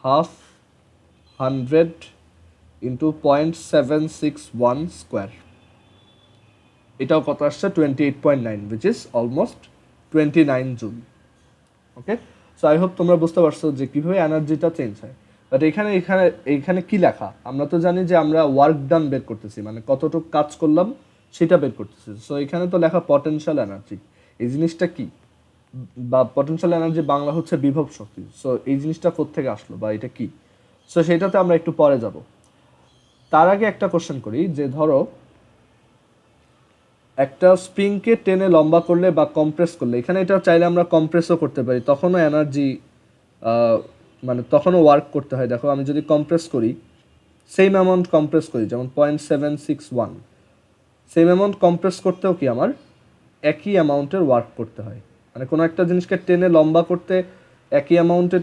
হাফ 100 ইন্টু 0.761 স্কোয়ার, এটাও কত আসছে 28.9, which is almost 29 joule. Okay, so I hope তোমরা বুঝতে পারছো যে কীভাবে এনার্জিটা চেঞ্জ হয়। বাট এখানে কি লেখা, আমরা তো জানি যে আমরা ওয়ার্ক ডান বের করতেছি, মানে কতটুকু কাজ করলাম সেটা বের করতেছি। সো এখানে তো লেখা পটেনশিয়াল এনার্জি। এই জিনিসটা কি, বা পটেনশিয়াল এনার্জি বাংলা হচ্ছে বিভব শক্তি। সো এই জিনিসটা কোত্থেকে আসলো বা এটা কি, সো সেটাতে আমরা একটু পরে যাব। তার আগে একটা কোশ্চেন করি, যে ধরো একটা স্প্রিংকে টেনে লম্বা করলে বা কম্প্রেস করলে, এখানে এটা চাইলে আমরা কম্প্রেসও করতে পারি, তখনও এনার্জি মানে তখনও ওয়ার্ক করতে হয়। দেখো আমি যদি কম্প্রেস করি, সেম অ্যামাউন্ট কম্প্রেস করি, যেমন 0.761, সেম অ্যামাউন্ট কম্প্রেস করতেও কি আমার একই অ্যামাউন্টের ওয়ার্ক করতে হয়। মানে কোনো একটা জিনিসকে টেনে লম্বা করতে একই অ্যামাউন্টে,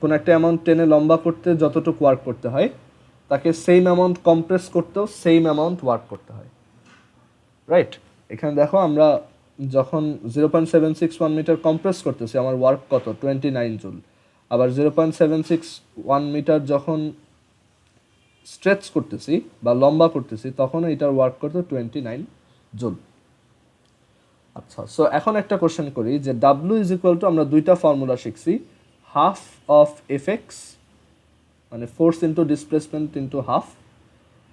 কোনো একটা অ্যামাউন্ট টেনে লম্বা করতে যতটুকু ওয়ার্ক করতে হয়, তাকে সেম অ্যামাউন্ট কম্প্রেস করতেও সেম অ্যামাউন্ট ওয়ার্ক করতে হয়, রাইট? এখানে দেখো আমরা যখন 0.761 মিটার কম্প্রেস করতেছি, আমার ওয়ার্ক কত, 29 জুল। আবার 0.761 মিটার যখন স্ট্রেচ করতেছি বা লম্বা করতেছি, তখন এটার ওয়ার্ক করতে 29 জুল। আচ্ছা, সো এখন একটা কোশ্চেন করি যে ডাব্লিউ ইজ ইকুয়াল টু, আমরা দুইটা ফর্মুলা শিখছি, হাফ অফ এফ এক্স মানে force into displacement into half,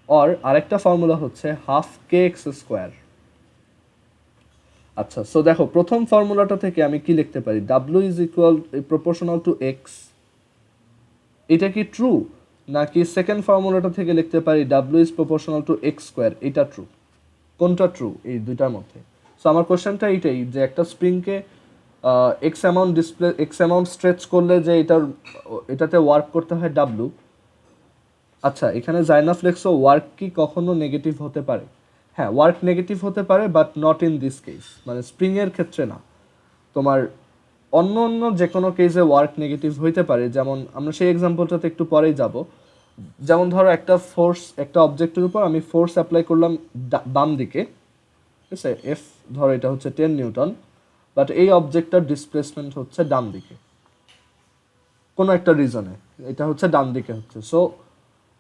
or আরেকটা ফর্মুলা হচ্ছে হাফ কে এক্স স্কোয়ার। আচ্ছা, সো দেখো প্রথম ফর্মুলাটা থেকে আমি কি লিখতে পারি, W is equal proportional to x, এটা কি ট্রু? নাকি সেকেন্ড ফর্মুলাটা থেকে লিখতে পারি W is proportional to x square, এটা ট্রু? কোনটা ট্রু এই দুইটার মধ্যে? সো আমার কোশ্চেনটা এইটাই যে একটা স্প্রিংকে এক্স অ্যামাউন্ট স্ট্রেচ করলে যে এটাতে ওয়ার্ক করতে হয় ডাব্লু। আচ্ছা, এখানে জাইনাফ্লেক্সও ওয়ার্ক কি কখনো নেগেটিভ হতে পারে? হ্যাঁ, ওয়ার্ক নেগেটিভ হতে পারে, but not in this case, মানে স্প্রিংয়ের ক্ষেত্রে না। তোমার অন্য অন্য যে কোনো কেসে ওয়ার্ক নেগেটিভ হইতে পারে, যেমন আমরা সেই এক্সাম্পলটাতে একটু পরেই যাব। যেমন ধরো একটা ফোর্স, একটা অবজেক্টের উপর আমি ফোর্স অ্যাপ্লাই করলাম বাম দিকে, ঠিক আছে, এফ ধরো এটা হচ্ছে 10 নিউটন, বাট এই অবজেক্টটার ডিসপ্লেসমেন্ট হচ্ছে ডান দিকে কোনো একটা রিজনে, এটা হচ্ছে ডান দিকে হচ্ছে। সো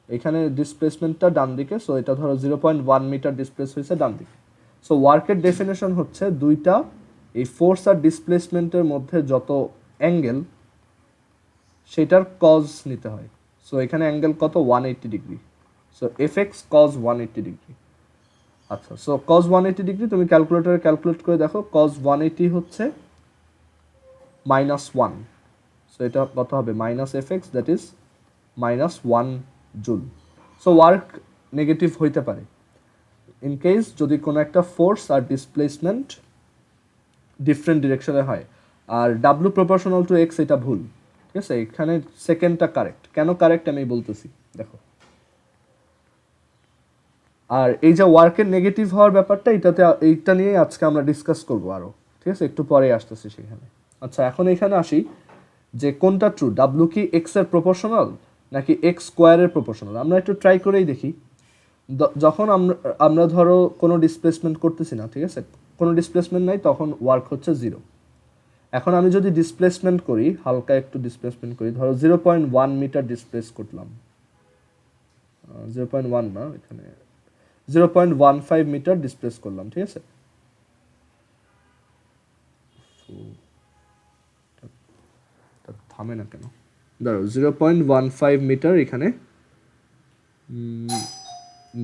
এখানে ডিসপ্লেসমেন্টটা ডান দিকে, সো এটা ধরো 0.1 মিটার ডিসপ্লেস হয়েছে ডান দিকে। সো ওয়ার্কের ডেফিনেশন হচ্ছে দুইটা এই ফোর্স আর ডিসপ্লেসমেন্টের মধ্যে যত অ্যাঙ্গেল, সেটার কজ নিতে হয়। সো এখানে অ্যাঙ্গেল কত, 180 degree. So F X cos 180 degree. আচ্ছা, সো কজ 180 ডিগ্রি তুমি ক্যালকুলেটরে ক্যালকুলেট করে দেখো, কজ 180 হচ্ছে -1। সো এটা কত হবে, minus F x, that is -1 joule. So work negative হইতে পারে ইন কেস যদি কোনো একটা ফোর্স আর ডিসপ্লেসমেন্ট ডিফারেন্ট ডিরেকশনে হয়। আর ডাব্লু প্রপোর্শনাল টু এক্স এটা ভুল, ঠিক আছে? এখানে সেকেন্ডটা কারেক্ট। কেন কারেক্ট আমি বলতেছি, দেখো। আর এই যে ওয়ার্কের নেগেটিভ হওয়ার ব্যাপারটা, এইটা নিয়ে আজকে আমরা ডিসকাস করবো আরও, ঠিক আছে? একটু পরে আসতেছি সেখানে। আচ্ছা, এখন এখানে আসি যে কোনটা ট্রু, ডাব্লু কি এক্স এর প্রপোর্শনাল নাকি এক্স স্কোয়ারের প্রপোর্শনাল। আমরা একটু ট্রাই করেই দেখি। যখন আমরা ধরো কোনো ডিসপ্লেসমেন্ট করতেছি না, ঠিক আছে, কোনো ডিসপ্লেসমেন্ট নাই, তখন ওয়ার্ক হচ্ছে 0। এখন আমি যদি ডিসপ্লেসমেন্ট করি, হালকা একটু ডিসপ্লেসমেন্ট করি, ধরো 0.1 মিটার ডিসপ্লেস করলাম, 0.1 না, এখানে 0.15 মিটার ডিসপ্লেস করলাম, ঠিক আছে? থামে না কেন, ধরো 0.15 মিটার এখানে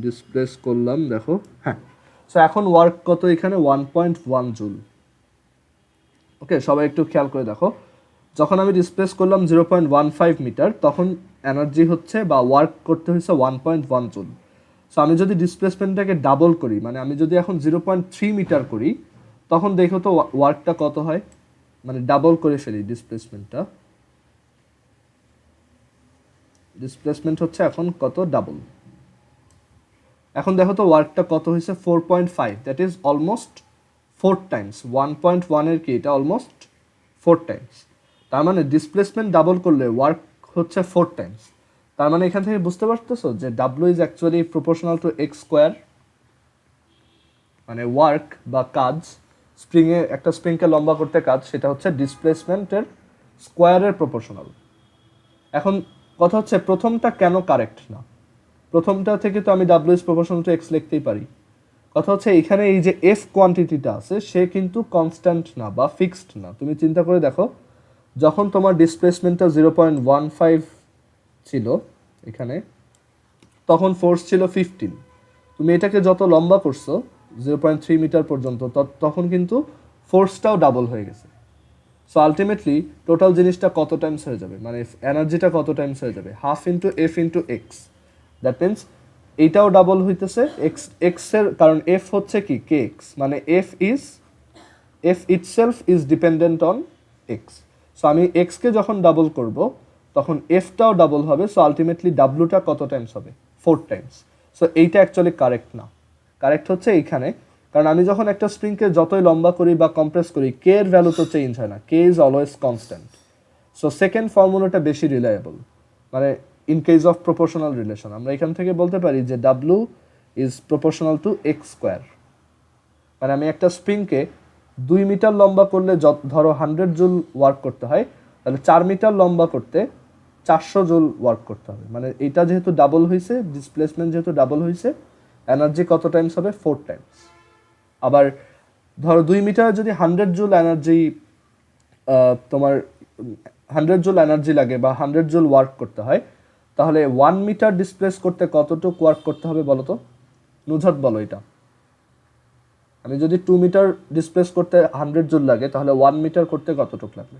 ডিসপ্লেস করলাম, দেখো। হ্যাঁ, সো এখন ওয়ার্ক কত এখানে, 1.1 জুল। ওকে, সবাই একটু খেয়াল করে দেখো, যখন আমি ডিসপ্লেস করলাম 0.15 মিটার, তখন এনার্জি হচ্ছে বা ওয়ার্ক করতে হয়েছে 1.1 জুল। সো আমি যদি ডিসপ্লেসমেন্টটাকে ডাবল করি, মানে আমি যদি এখন 0.3 মিটার করি, তখন দেখো তো ওয়ার্কটা কত হয়, মানে ডাবল করে ফেলি ডিসপ্লেসমেন্টটা। ডিসপ্লেসমেন্ট হচ্ছে এখন কত, ডাবল। এখন দেখো তো ওয়ার্কটা কত হয়েছে, 4.5, দ্যাট ইজ অলমোস্ট 4 টাইমস 1.1 এর কি, এটা অলমোস্ট 4 টাইমস। তার মানে ডিসপ্লেসমেন্ট ডাবল করলে ওয়ার্ক হচ্ছে 4 টাইমস। তার মানে এখান থেকে বুঝতে পারতেছো যে W is actually proportional to x square. মানে ওয়ার্ক বা কাজ, একটা স্প্রিংকে লম্বা করতে কাজ, সেটা হচ্ছে ডিসপ্লেসমেন্টের স্কোয়ারের প্রপোর্শনাল। এখন কথা হচ্ছে প্রথমটা কেন কারেক্ট না? প্রথমটা থেকে তো আমি W is proportional to x লিখতেই পারি। কথা হচ্ছে এখানে এই যে এফ কোয়ান্টিটিটা আছে, সে কিন্তু কনস্ট্যান্ট না বা ফিক্সড না। তুমি চিন্তা করে দেখো, যখন তোমার ডিসপ্লেসমেন্টটা 0.15 ছিল এখানে, তখন ফোর্স ছিল 15। তুমি এটাকে যত লম্বা করছো 0.3 মিটার পর্যন্ত, তখন কিন্তু ফোর্সটাও ডাবল হয়ে গেছে। সো আলটিমেটলি টোটাল জিনিসটা কত টাইমস হয়ে যাবে, মানে এনার্জিটা কত টাইমস হয়ে যাবে, half into F into x. That means এইটাও ডাবল হইতেছে এক্স এর, কারণ এফ হচ্ছে কি, কে এক্স, মানে F itself is dependent on x. So আমি এক্সকে যখন ডাবল করব, তখন এফটাও ডাবল হবে, সো আলটিমেটলি ডাব্লুটা কত টাইমস হবে? 4 টাইমস। সো এইটা অ্যাকচুয়ালি কারেক্ট না, কারেক্ট হচ্ছে এইখানে, কারণ আমি যখন একটা স্প্রিংকে যতই লম্বা করি বা কম্প্রেস করি, কে এর ভ্যালু তো চেঞ্জ হয় না, k is always constant. So second ফর্মুলাটা বেশি রিলায়েবল, মানে in case of proportional relation আমরা এখান থেকে বলতে পারি যে W is proportional to x square. মানে আমি একটা স্প্রিংকে 2 মিটার লম্বা করলে ধরো 100 জুল ওয়ার্ক করতে হয়, তাহলে 4 মিটার লম্বা করতে 400 জুল ওয়ার্ক করতে হবে। মানে এটা যেহেতু ডাবল হয়েছে, ডিসপ্লেসমেন্ট যেহেতু ডাবল হয়েছে, এনার্জি কত টাইমস হবে? 4 টাইমস। আবার ধরো 2 মিটার যদি 100 জুল এনার্জি তোমার 100 জুল এনার্জি লাগে বা 100 জুল ওয়ার্ক করতে হয়, তাহলে 1 মিটার ডিসপ্লেস করতে কতটুকু ওয়ার্ক করতে হবে বলো তো? নুজহাত বলো এটা। আমি যদি 2 মিটার ডিসপ্লেস করতে 100 জুল লাগে, তাহলে 1 মিটার করতে কতটুকু লাগবে?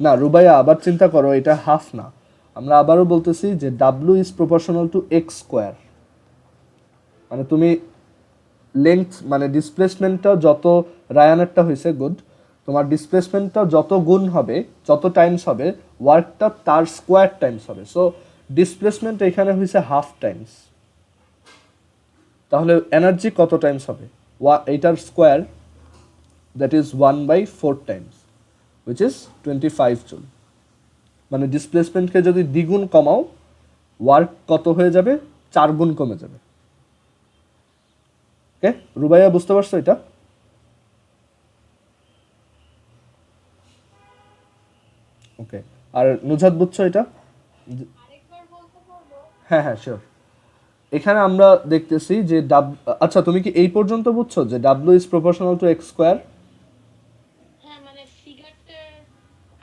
না রুবাইয়া, আবার চিন্তা করো, এটা হাফ না। আমরা আবারও বলতেছি যে W is proportional to x square. মানে তুমি লেন্থ মানে ডিসপ্লেসমেন্টটা যত, রায়ানেরটা হয়েছে গুড, তোমার ডিসপ্লেসমেন্টটা যত গুণ হবে, যত টাইমস হবে, ওয়ার্কটা তার স্কোয়ার টাইমস হবে। সো ডিসপ্লেসমেন্ট এখানে হয়েছে হাফ টাইমস, তাহলে এনার্জি কত টাইমস হবে? এইটার square, that is 1/4 Times, which is 25 joule. মানে ডিসপ্লেসমেন্টকে যদি দ্বিগুণ কমাও, ওয়ার্ক কত হয়ে যাবে? 4 গুণ কমে যাবে। ওকে রুবাইয়া, বুঝতে পারছো এটা? ওকে, আর নুজহাত বুঝছো এটা? হ্যাঁ হ্যাঁ শিওর। এখানে আমরা দেখতেছি যে আচ্ছা তুমি কি এই পর্যন্ত বুঝছো যে W is proportional to x square?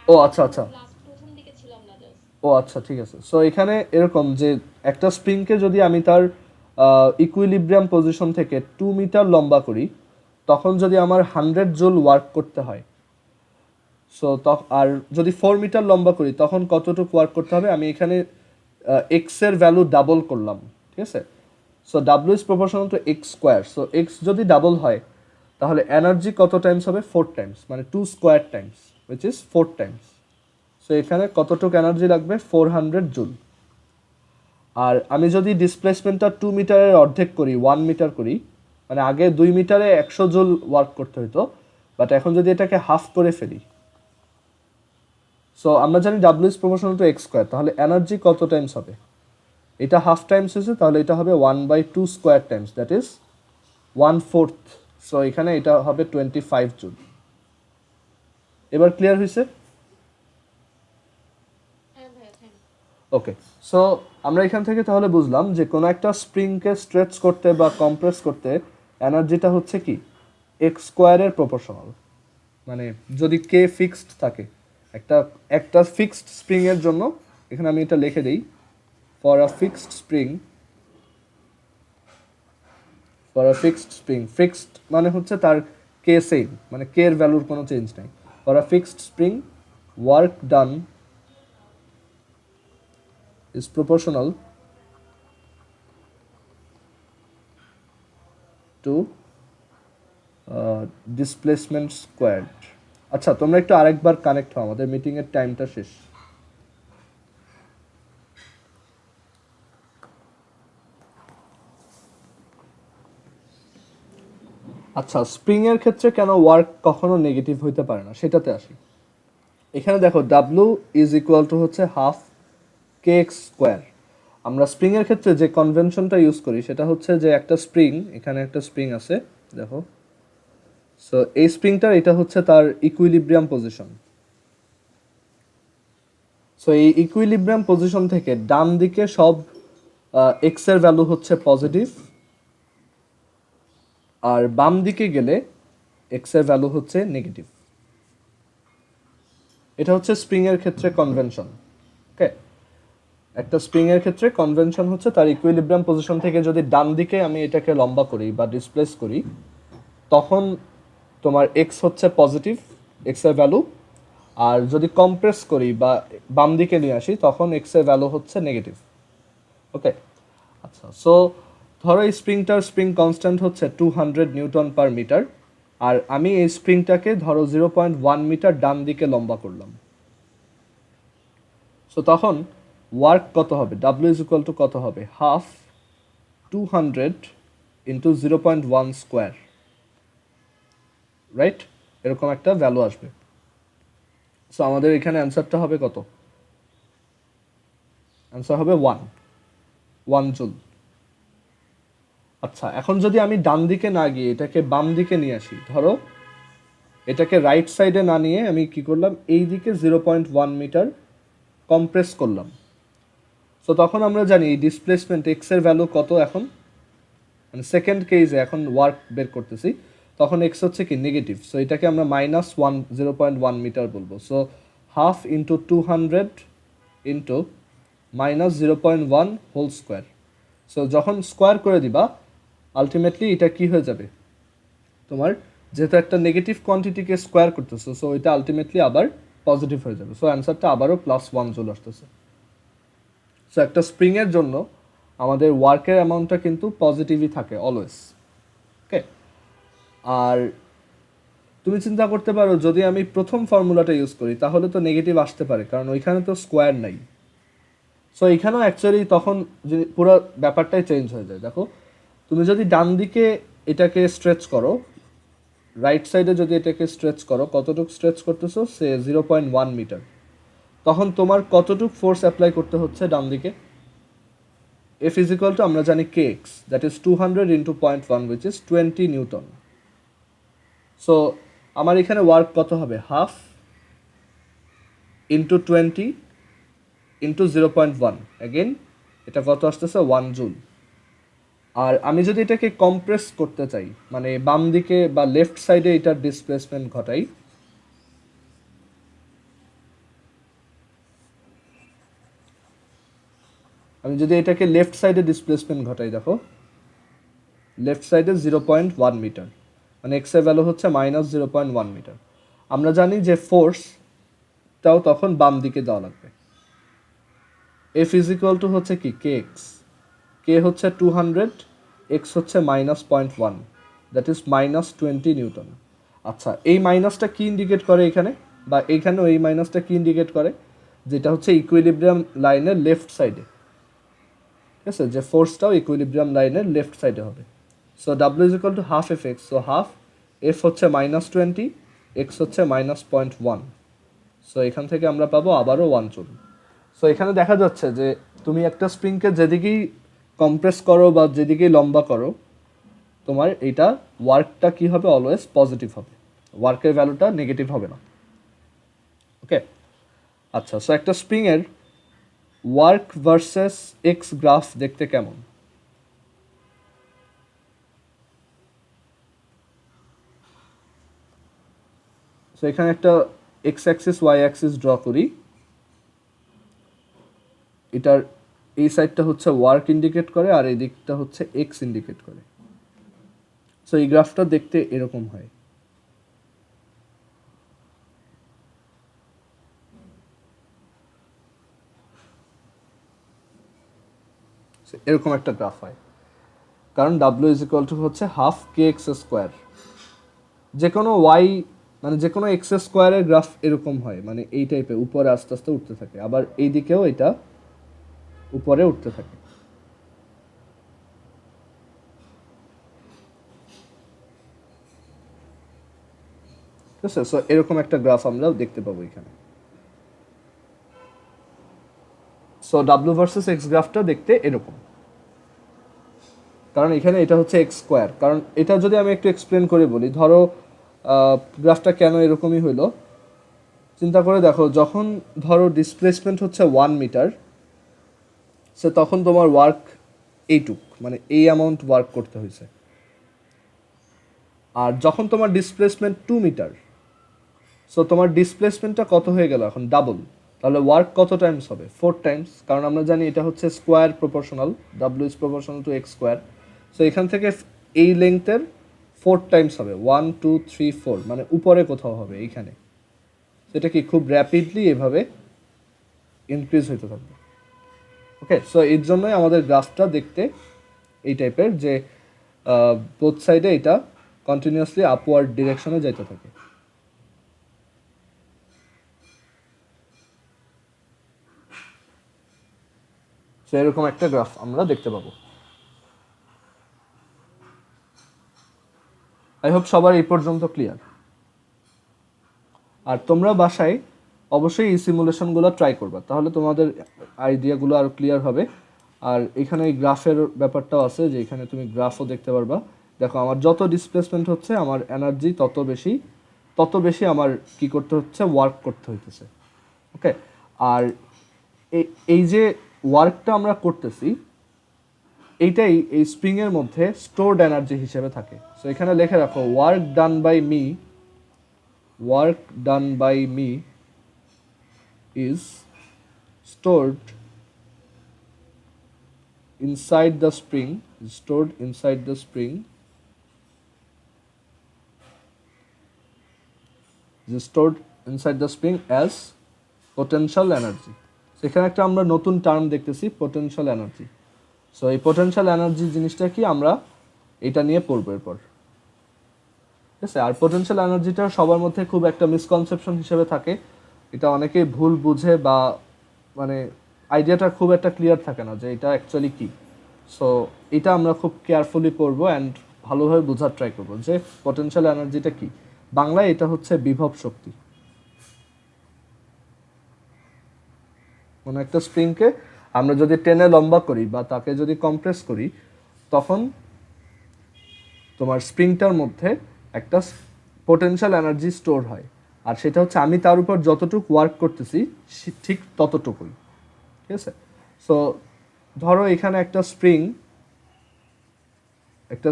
ও আচ্ছা আচ্ছা, ও আচ্ছা ঠিক আছে। সো এখানে এরকম যে একটা স্প্রিংকে যদি আমি তার ইকুইলিব্রিয়াম পজিশন থেকে 2 মিটার লম্বা করি, তখন যদি আমার 100 জুল ওয়ার্ক করতে হয়, সো আর যদি 4 মিটার লম্বা করি তখন কতটুকু ওয়ার্ক করতে হবে? আমি এখানে এক্স এর ভ্যালু ডাবল করলাম, ঠিক আছে? So W is proportional to x square. So x যদি ডাবল হয়, তাহলে এনার্জি কত টাইমস হবে? 4 টাইমস, মানে 2 square Times, which is 4 Times. So এখানে কতটুকু এনার্জি লাগবে? 400 জুল। আর আমি যদি ডিসপ্লেসমেন্টটা 2 মিটারের অর্ধেক করি, 1 মিটার করি, মানে আগে 2 মিটারে 100 জুল ওয়ার্ক করতে হতো, বাট এখন যদি এটাকে হাফ করে ফেলি, সো আমরা জানি W is proportional to x square, তাহলে এনার্জি কত টাইমস হবে? এটা হাফ টাইমস হয়েছে, তাহলে এটা হবে 1/2 square Times, that is 1/4। So এখানে এটা হবে 25 জুল। এবার ক্লিয়ার হয়েছে? ওকে, সো আমরা এখান থেকে তাহলে বুঝলাম যে কোনো একটা স্প্রিংকে স্ট্রেচ করতে বা কম্প্রেস করতে এনার্জিটা হচ্ছে কি? এক্স স্কোয়ারের প্রপোর্শনাল। মানে যদি কে ফিক্সড থাকে, একটা একটা ফিক্সড স্প্রিংয়ের জন্য, এখানে আমি এটা লিখে দিই, for a fixed spring, for a fixed spring, fixed মানে হচ্ছে তার কে সেম, মানে কে এর ভ্যালুর কোনো চেঞ্জ নাই। For a fixed spring, work done is proportional to displacement squared. আচ্ছা তোমরা একটু আরেকবার কানেক্ট হও, আমাদের মিটিং এর টাইমটা শেষ। আচ্ছা স্প্রিং এর ক্ষেত্রে কেন ওয়ার্ক কখনো নেগেটিভ হইতে পারে না সেটাতে আসি। এখানে দেখো ডাব্লু ইজ ইকুয়াল টু হচ্ছে হাফ কে এক্স স্কোয়ার। আমরা স্প্রিং এর ক্ষেত্রে যে কনভেনশনটা ইউজ করি সেটা হচ্ছে যে একটা স্প্রিং, এখানে একটা স্প্রিং আছে দেখো, সো এই স্প্রিংটার এটা হচ্ছে তার ইকুইলিব্রিয়াম পজিশন। সো এই ইকুইলিব্রিয়াম পজিশন থেকে ডান দিকে সব এক্স এর ভ্যালু হচ্ছে পজিটিভ, আর বাম দিকে গেলে এক্স এর ভ্যালু হচ্ছে নেগেটিভ। এটা হচ্ছে স্প্রিং এর ক্ষেত্রে কনভেনশন। ওকে, একটা স্প্রিং এর ক্ষেত্রে কনভেনশন হচ্ছে তার ইকুইলিব্রিয়াম পজিশন থেকে যদি ডান দিকে আমি এটাকে লম্বা করি বা ডিসপ্লেস করি, তখন তোমার এক্স হচ্ছে পজিটিভ, এক্স এর ভ্যালু, আর যদি কম্প্রেস করি বা বাম দিকে নিয়ে আসি তখন এক্স এর ভ্যালু হচ্ছে নেগেটিভ। ওকে, আচ্ছা। সো ধরো এই স্প্রিংটার স্প্রিং কনস্ট্যান্ট হচ্ছে 200 নিউটন পার মিটার, আর আমি এই স্প্রিংটাকে ধরো 0.1 মিটার ডান দিকে লম্বা করলাম। সো তখন ওয়ার্ক কত হবে? ডাব্লিউ ইজ ইকুয়াল টু কত হবে? Half 200 into 0.1 square, right? এরকম একটা ভ্যালু আসবে। সো আমাদের এখানে অ্যান্সারটা হবে কত? অ্যান্সার হবে 1 জুল। আচ্ছা, এখন যদি আমি ডান দিকে না গিয়ে এটাকে বাম দিকে নিয়ে আসি, ধরো এটাকে রাইট সাইডে না নিয়ে আমি কি করলাম, এই দিকে 0.1 মিটার কম্প্রেস করলাম। সো তখন আমরা জানি এই ডিসপ্লেসমেন্ট এক্স এর ভ্যালু কত এখন, মানে সেকেন্ড কেসে এখন ওয়ার্ক বের করতেছি, তখন এক্স হচ্ছে কি নেগেটিভ। সো এটাকে আমরা -1 0.1 মিটার বলবো। So half into 200 into -0.1 whole square. So যখন স্কোয়ার করে দিবা আলটিমেটলি এটা কি হয়ে যাবে, তোমার যেহেতু একটা নেগেটিভ কোয়ান্টিটিকে স্কোয়ার করতেছো, সো এটা আলটিমেটলি আবার পজিটিভ হয়ে যাবে। সো অ্যান্সারটা আবারও +1 চলে আসতেছে। সো একটা স্প্রিংয়ের জন্য আমাদের ওয়ার্কের অ্যামাউন্টটা কিন্তু পজিটিভই থাকে অলওয়েজ। ওকে, আর তুমি চিন্তা করতে পারো যদি আমি প্রথম ফর্মুলাটা ইউজ করি তাহলে তো নেগেটিভ আসতে পারে, কারণ ওইখানে তো স্কোয়ার নাই। সো এখানেও অ্যাকচুয়ালি তখন পুরো ব্যাপারটাই চেঞ্জ হয়ে যায়। দেখো, তুমি যদি ডান দিকে এটাকে স্ট্রেচ করো, রাইট সাইডে যদি এটাকে স্ট্রেচ করো, কতটুকু স্ট্রেচ করতেছো? সে 0.1 মিটার। তখন তোমার কতটুকু ফোর্স অ্যাপ্লাই করতে হচ্ছে ডান দিকে? এফ ইজ ইকুয়াল টু আমরা জানি k x, that is 200 into 0.1 which is 20 newton. So আমার এখানে ওয়ার্ক কত হবে? হাফ ইন্টু 20 ইন্টু 0.1, অ্যাগেন এটা কত আসতেছে? 1 জুল। আর আমি যদি এটাকে কম্প্রেস করতে চাই, মানে বাম দিকে বা লেফট সাইডে এটার ডিসপ্লেসমেন্ট ঘটাই, আমি যদি এটাকে লেফট সাইডে ডিসপ্লেসমেন্ট ঘটাই, দেখো লেফট সাইডে 0.1 মিটার, মানে এক্স এর ভ্যালু হচ্ছে -0.1 মিটার। আমরা জানি যে ফোর্সটাও তখন বাম দিকে দেওয়া লাগবে। এফ ইজ ইকুয়াল টু হচ্ছে কি কে এক্স, কে হচ্ছে 200, এক্স হচ্ছে -0.1, দ্যাট ইজ -20 নিউটন। আচ্ছা, এই মাইনাসটা কি ইন্ডিকেট করে এখানে, বা এইখানেও এই মাইনাসটা কি ইন্ডিকেট করে? যেটা হচ্ছে ইকুইলিব্রিয়াম লাইনের লেফট সাইডে, ঠিক আছে, যে ফোর্সটাও ইকুইলিব্রিয়াম লাইনের লেফট সাইডে হবে। So W is equal to half F x. So half F হচ্ছে -20, এক্স হচ্ছে -0.1। সো এখান থেকে আমরা পাবো আবারও 1 জুল। সো এখানে দেখা যাচ্ছে যে তুমি একটা স্প্রিংকে যেদিকেই কম্প্রেস করো বা যেদিকেই লম্বা করো, তোমার এইটা ওয়ার্কটা কি হবে? অলওয়েজ পজিটিভ হবে, ওয়ার্কের ভ্যালুটা নেগেটিভ হবে না। ওকে, আচ্ছা। সো একটা স্প্রিংয়ের ওয়ার্ক ভার্সেস এক্স গ্রাফ দেখতে কেমন? সো এখানে একটা X axis Y axis draw করি। এটার এই সাইডটা হচ্ছে ওয়ার্ক ইন্ডিকেট করে আর এই দিকটা হচ্ছে এক্স ইন্ডিকেট করে। সো এই গ্রাফটা দেখতে এরকম হয়। এরকম একটা গ্রাফ হয়, কারণ ডাব্লিউ ইজ ইকুয়াল টু হচ্ছে হাফ কে এক্স স্কোয়ার। যে কোনো ওয়াই, মানে যে কোনো এক্স স্কোয়ারের গ্রাফ এরকম হয়, মানে এই টাইপের উপরে আস্তে আস্তে উঠতে থাকে, আবার এই দিকেও এটা উপরে উঠতে থাকে। ঠিক আছে, সো এরকম একটা গ্রাফ আমরা দেখতে পাবো এখানে। সো ডাব্লিউ ভার্সেস এক্স গ্রাফটা দেখতে এরকম, কারণ এখানে এটা হচ্ছে এক্স স্কোয়ার। কারণ এটা যদি আমি একটু এক্সপ্লেন করে বলি, ধরো গ্রাফটা কেন এরকমই হইলো, চিন্তা করে দেখো, যখন ধরো ডিসপ্লেসমেন্ট হচ্ছে 1 মিটার, সে তখন তোমার ওয়ার্ক এইটুক, মানে এই অ্যামাউন্ট ওয়ার্ক করতে হয়েছে। আর যখন তোমার ডিসপ্লেসমেন্ট 2 মিটার, সো তোমার ডিসপ্লেসমেন্টটা কত হয়ে গেল? এখন ডাবল। তাহলে ওয়ার্ক কত টাইমস হবে? 4 টাইমস, কারণ আমরা জানি এটা হচ্ছে square proportional, W is proportional to x square. So এখান থেকে এই লেংথের 4 টাইমস হবে, 1 2 3 4, মানে উপরে কোথাও হবে এইখানে। সেটা কি খুব র্যাপিডলি এভাবে ইনক্রিজ হইতে থাকবে। ওকে, সো এর জন্যই আমাদের গ্রাফটা দেখতে এই টাইপের, যে বোথ সাইডে এটা কন্টিনিউয়াসলি আপওয়ার্ড ডিরেকশনে যাইতে থাকে। সো এরকম একটা গ্রাফ আমরা দেখতে পাবো। আই হোপ সবার এই পর্যন্ত ক্লিয়ার। আর তোমরা বাসায় অবশ্যই এই সিমুলেশনগুলো ট্রাই করবা, তাহলে তোমাদের আইডিয়াগুলো আরও ক্লিয়ার হবে। আর এখানে এই গ্রাফের ব্যাপারটাও আছে, যে এখানে তুমি গ্রাফও দেখতে পারবা। দেখো আমার যত ডিসপ্লেসমেন্ট হচ্ছে আমার এনার্জি তত বেশি আমার কি করতে হচ্ছে, ওয়ার্ক করতে হইতেছে। ওকে, আর এই যে ওয়ার্কটা আমরা করতেছি এইটাই এই স্প্রিংয়ের মধ্যে স্টোরড এনার্জি হিসেবে থাকে। সো এখানে লিখে রাখো work done by me is stored inside the spring is stored inside the spring as potential energy. সেখানে একটা আমরা নতুন টার্ম দেখতেছি, পোটেনশিয়াল এনার্জি। সো এই পোটেনশিয়াল এনার্জি জিনিসটা কি আমরা এটা নিয়ে পড়বো এরপর, ঠিক আছে। আর পোটেনশিয়াল এনার্জিটা সবার মধ্যে খুব একটা মিসকনসেপশন হিসেবে থাকে, এটা অনেকেই ভুল বুঝে বা মানে আইডিয়াটা খুব একটা ক্লিয়ার থাকে না যে এটা অ্যাকচুয়ালি কী। সো এটা আমরা খুব কেয়ারফুলি পড়বো অ্যান্ড ভালোভাবে বোঝার ট্রাই করবো যে পটেনশিয়াল এনার্জিটা কী। বাংলায় এটা হচ্ছে বিভব শক্তি। মানে একটা স্প্রিংকে আমরা যদি টেনে লম্বা করি বা তাকে যদি কম্প্রেস করি, তখন তোমার স্প্রিংটার মধ্যে একটা পোটেনশিয়াল এনার্জি স্টোর হয়, আর সেটা হচ্ছে আমি তার উপর যতটুকু ওয়ার্ক করতেছি ঠিক ততটুকুই, ঠিক আছে। সো ধরো এখানে একটা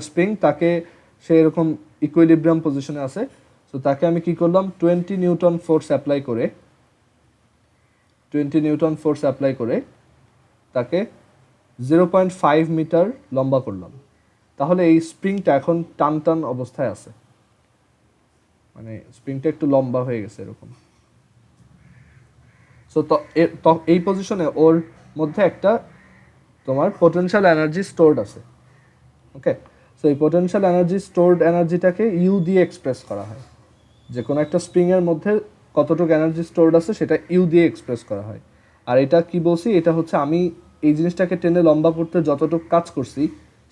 স্প্রিং তাকে সে এরকম ইকুইলিব্রিয়াম পজিশনে আছে। সো তাকে আমি কি করলাম, 20 নিউটন ফোর্স অ্যাপ্লাই করে তাকে 0.5 মিটার লম্বা করলাম। তাহলে এই স্প্রিংটা এখন টান অবস্থায় আছে, মানে স্প্রিংটা একটু লম্বা হয়ে গেছে এরকম। সো এই পজিশনে ওর মধ্যে একটা তোমার পোটেনশিয়াল এনার্জি স্টোরড আছে। ওকে, সো এই পোটেনশিয়াল এনার্জি স্টোরড এনার্জিটাকে ইউ দিয়ে এক্সপ্রেস করা হয়। যে কোনো একটা স্প্রিংয়ের মধ্যে কতটুকু এনার্জি স্টোরড আছে সেটা ইউ দিয়ে এক্সপ্রেস করা হয়। আর এটা কি বলছি, এটা হচ্ছে আমি এই জিনিসটাকে টেনে লম্বা করতে যতটুকু কাজ করছি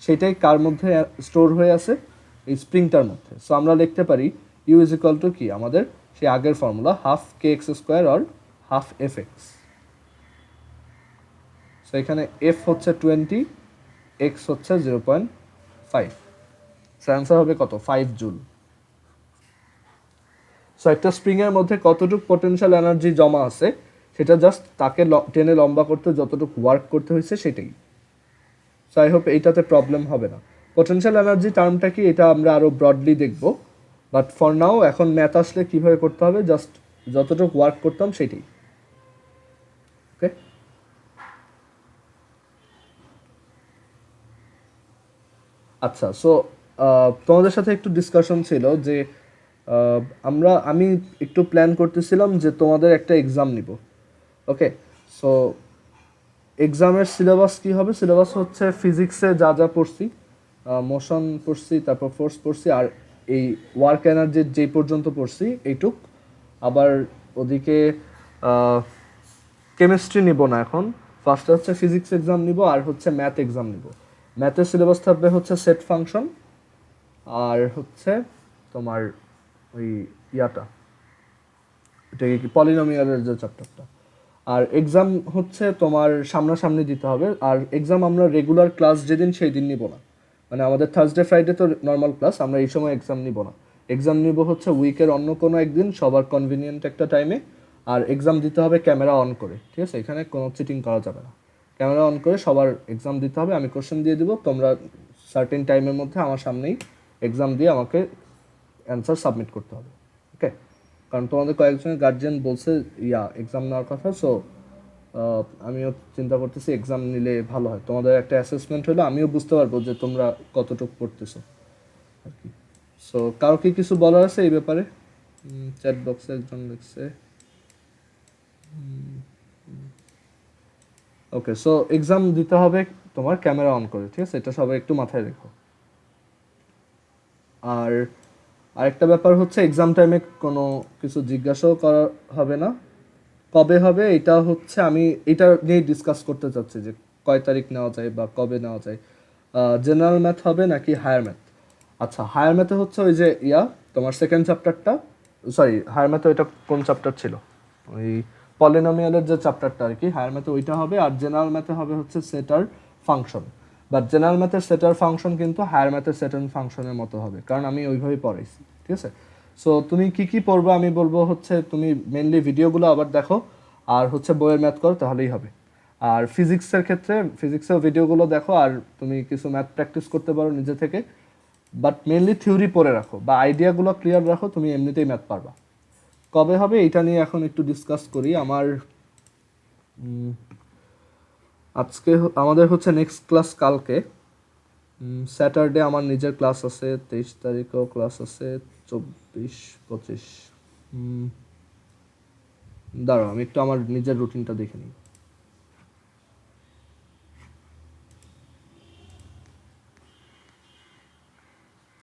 সেটাই কার মধ্যে স্টোর হয়ে আছে, এই স্প্রিংটার মধ্যে। সো আমরা লিখতে পারি ইউ ইজ ইকুয়াল টু কি, আমাদের সেই আগের formula half k x square or half F x. So এখানে এফ হচ্ছে 20, এক্স হচ্ছে 0.5। সো অ্যান্সার হবে কত, 5 জুল। সো একটা স্প্রিংয়ের মধ্যে কতটুকু পোটেনশিয়াল এনার্জি জমা আছে সেটা জাস্ট তাকে টেনে লম্বা করতে যতটুকু ওয়ার্ক করতে হয়েছে সেটাই। সো আই হোপ এইটাতে প্রবলেম হবে না। পোটেনশিয়াল এনার্জি টার্মটা কি এটা আমরা আরও ব্রডলি দেখব, বাট ফর নাও এখন ম্যাথ আসলে কীভাবে করতে হবে, জাস্ট যতটুকু ওয়ার্ক করতাম সেটাই। ওকে, আচ্ছা। সো তোমাদের সাথে একটু ডিসকাশন ছিল যে আমি একটু প্ল্যান করতেছিলাম যে তোমাদের একটা এক্সাম নিব। ওকে, সো এক্সামের সিলেবাস কী হবে, সিলেবাস হচ্ছে ফিজিক্সে যা যা পড়ছি, মোশন পড়ছি, তারপর ফোর্স পড়ছি, আর এই ওয়ার্ক এনার্জির যেই পর্যন্ত পড়ছি এইটুক। আবার ওদিকে কেমিস্ট্রি নিব না এখন, ফার্স্টে হচ্ছে ফিজিক্স এক্সাম নিব আর হচ্ছে ম্যাথ এক্সাম নিব। ম্যাথের সিলেবাস থাকবে হচ্ছে সেট ফাংশন আর হচ্ছে তোমার ওই এটা কি পলিনোমিয়ালের যে চ্যাপ্টারটা। আর এক্সাম হচ্ছে তোমার সামনাসামনি দিতে হবে। আর এক্সাম আমরা রেগুলার ক্লাস যেদিন সেই দিন নিব না, মানে আমাদের থার্সডে ফ্রাইডে তো নর্মাল ক্লাস, আমরা এই সময় এক্সাম নিব না। এক্সাম নিব হচ্ছে উইকের অন্য কোনো একদিন সবার কনভিনিয়েন্ট একটা টাইমে। আর এক্সাম দিতে হবে ক্যামেরা অন করে, ঠিক আছে, এখানে কোনো চিটিং করা যাবে না। ক্যামেরা অন করে সবার এক্সাম দিতে হবে, আমি কোশ্চেন দিয়ে দিব, তোমরা সার্টেন টাইমের মধ্যে আমার সামনেই এক্সাম দিয়ে আমাকে অ্যান্সার সাবমিট করতে হবে। ওকে, কারণ তোমাদের কয়েকজনের গার্জিয়ান বলছে এক্সাম নেওয়ার কথা। সো আমিও চিন্তা করতেছি এক্সাম নিলে ভালো হয়, তোমাদের একটা অ্যাসেসমেন্ট হলে আমিও বুঝতে পারবো যে তোমরা কতটুকু পড়তেছো আর কি। সো কারো কি কিছু বলার আছে এই ব্যাপারে? চ্যাট বক্সে একজন লিখছে ওকে, সো এক্সাম দিতে হবে তোমার ক্যামেরা অন করে, ঠিক আছে? এটা সবাই একটু মাথায় রেখো। আর আরেকটা ব্যাপার হচ্ছে এক্সাম টাইমে কোনো কিছু জিজ্ঞাসাও করা হবে না। কবে হবে এটা হচ্ছে আমি এটা নিয়ে ডিসকাস করতে চাচ্ছি যে কয় তারিখ নেওয়া যায় বা কবে নেওয়া যায়। জেনারেল ম্যাথ হবে নাকি হায়ার ম্যাথ? আচ্ছা, হায়ার ম্যাথে হচ্ছে ওই যে তোমার সেকেন্ড চ্যাপ্টারটা, সরি হায়ার ম্যাথে ওইটা কোন চ্যাপ্টার ছিল, ওই পলিনোমিয়ালের যে চ্যাপ্টারটা আর কি, হায়ার ম্যাথে ওইটা হবে। আর জেনারেল ম্যাথে হবে হচ্ছে সেটার ফাংশন। বাট জেনারেল ম্যাথের সেটার ফাংশন কিন্তু হায়ার ম্যাথের সেটার ফাংশনের মতো হবে, কারণ আমি ওইভাবেই পড়াইছি, ঠিক আছে? সো তুমি কি কি পড়বে আমি বলবো হচ্ছে তুমি মেনলি ভিডিওগুলো আবার দেখো, আর হচ্ছে বইয়ের ম্যাথ করো, তাহলেই হবে। আর ফিজিক্সের ক্ষেত্রে ফিজিক্সের ভিডিওগুলো দেখো, আর তুমি কিছু ম্যাথ প্র্যাকটিস করতে পারো নিজে থেকে। বাট মেনলি থিওরি পড়ে রাখো বা আইডিয়াগুলো ক্লিয়ার রাখো, তুমি এমনিতেই ম্যাথ পারবা। কবে হবে এটা নিয়ে এখন একটু ডিসকাস করি। আমাদের হচ্ছে নেক্সট ক্লাস কালকে স্যাটারডে। আমার নিজের ক্লাস আছে, 23 তারিখেও ক্লাস আছে, 24, 25। দাঁড়াও আমি একটু আমার নিজের রুটিনটা দেখে নিই।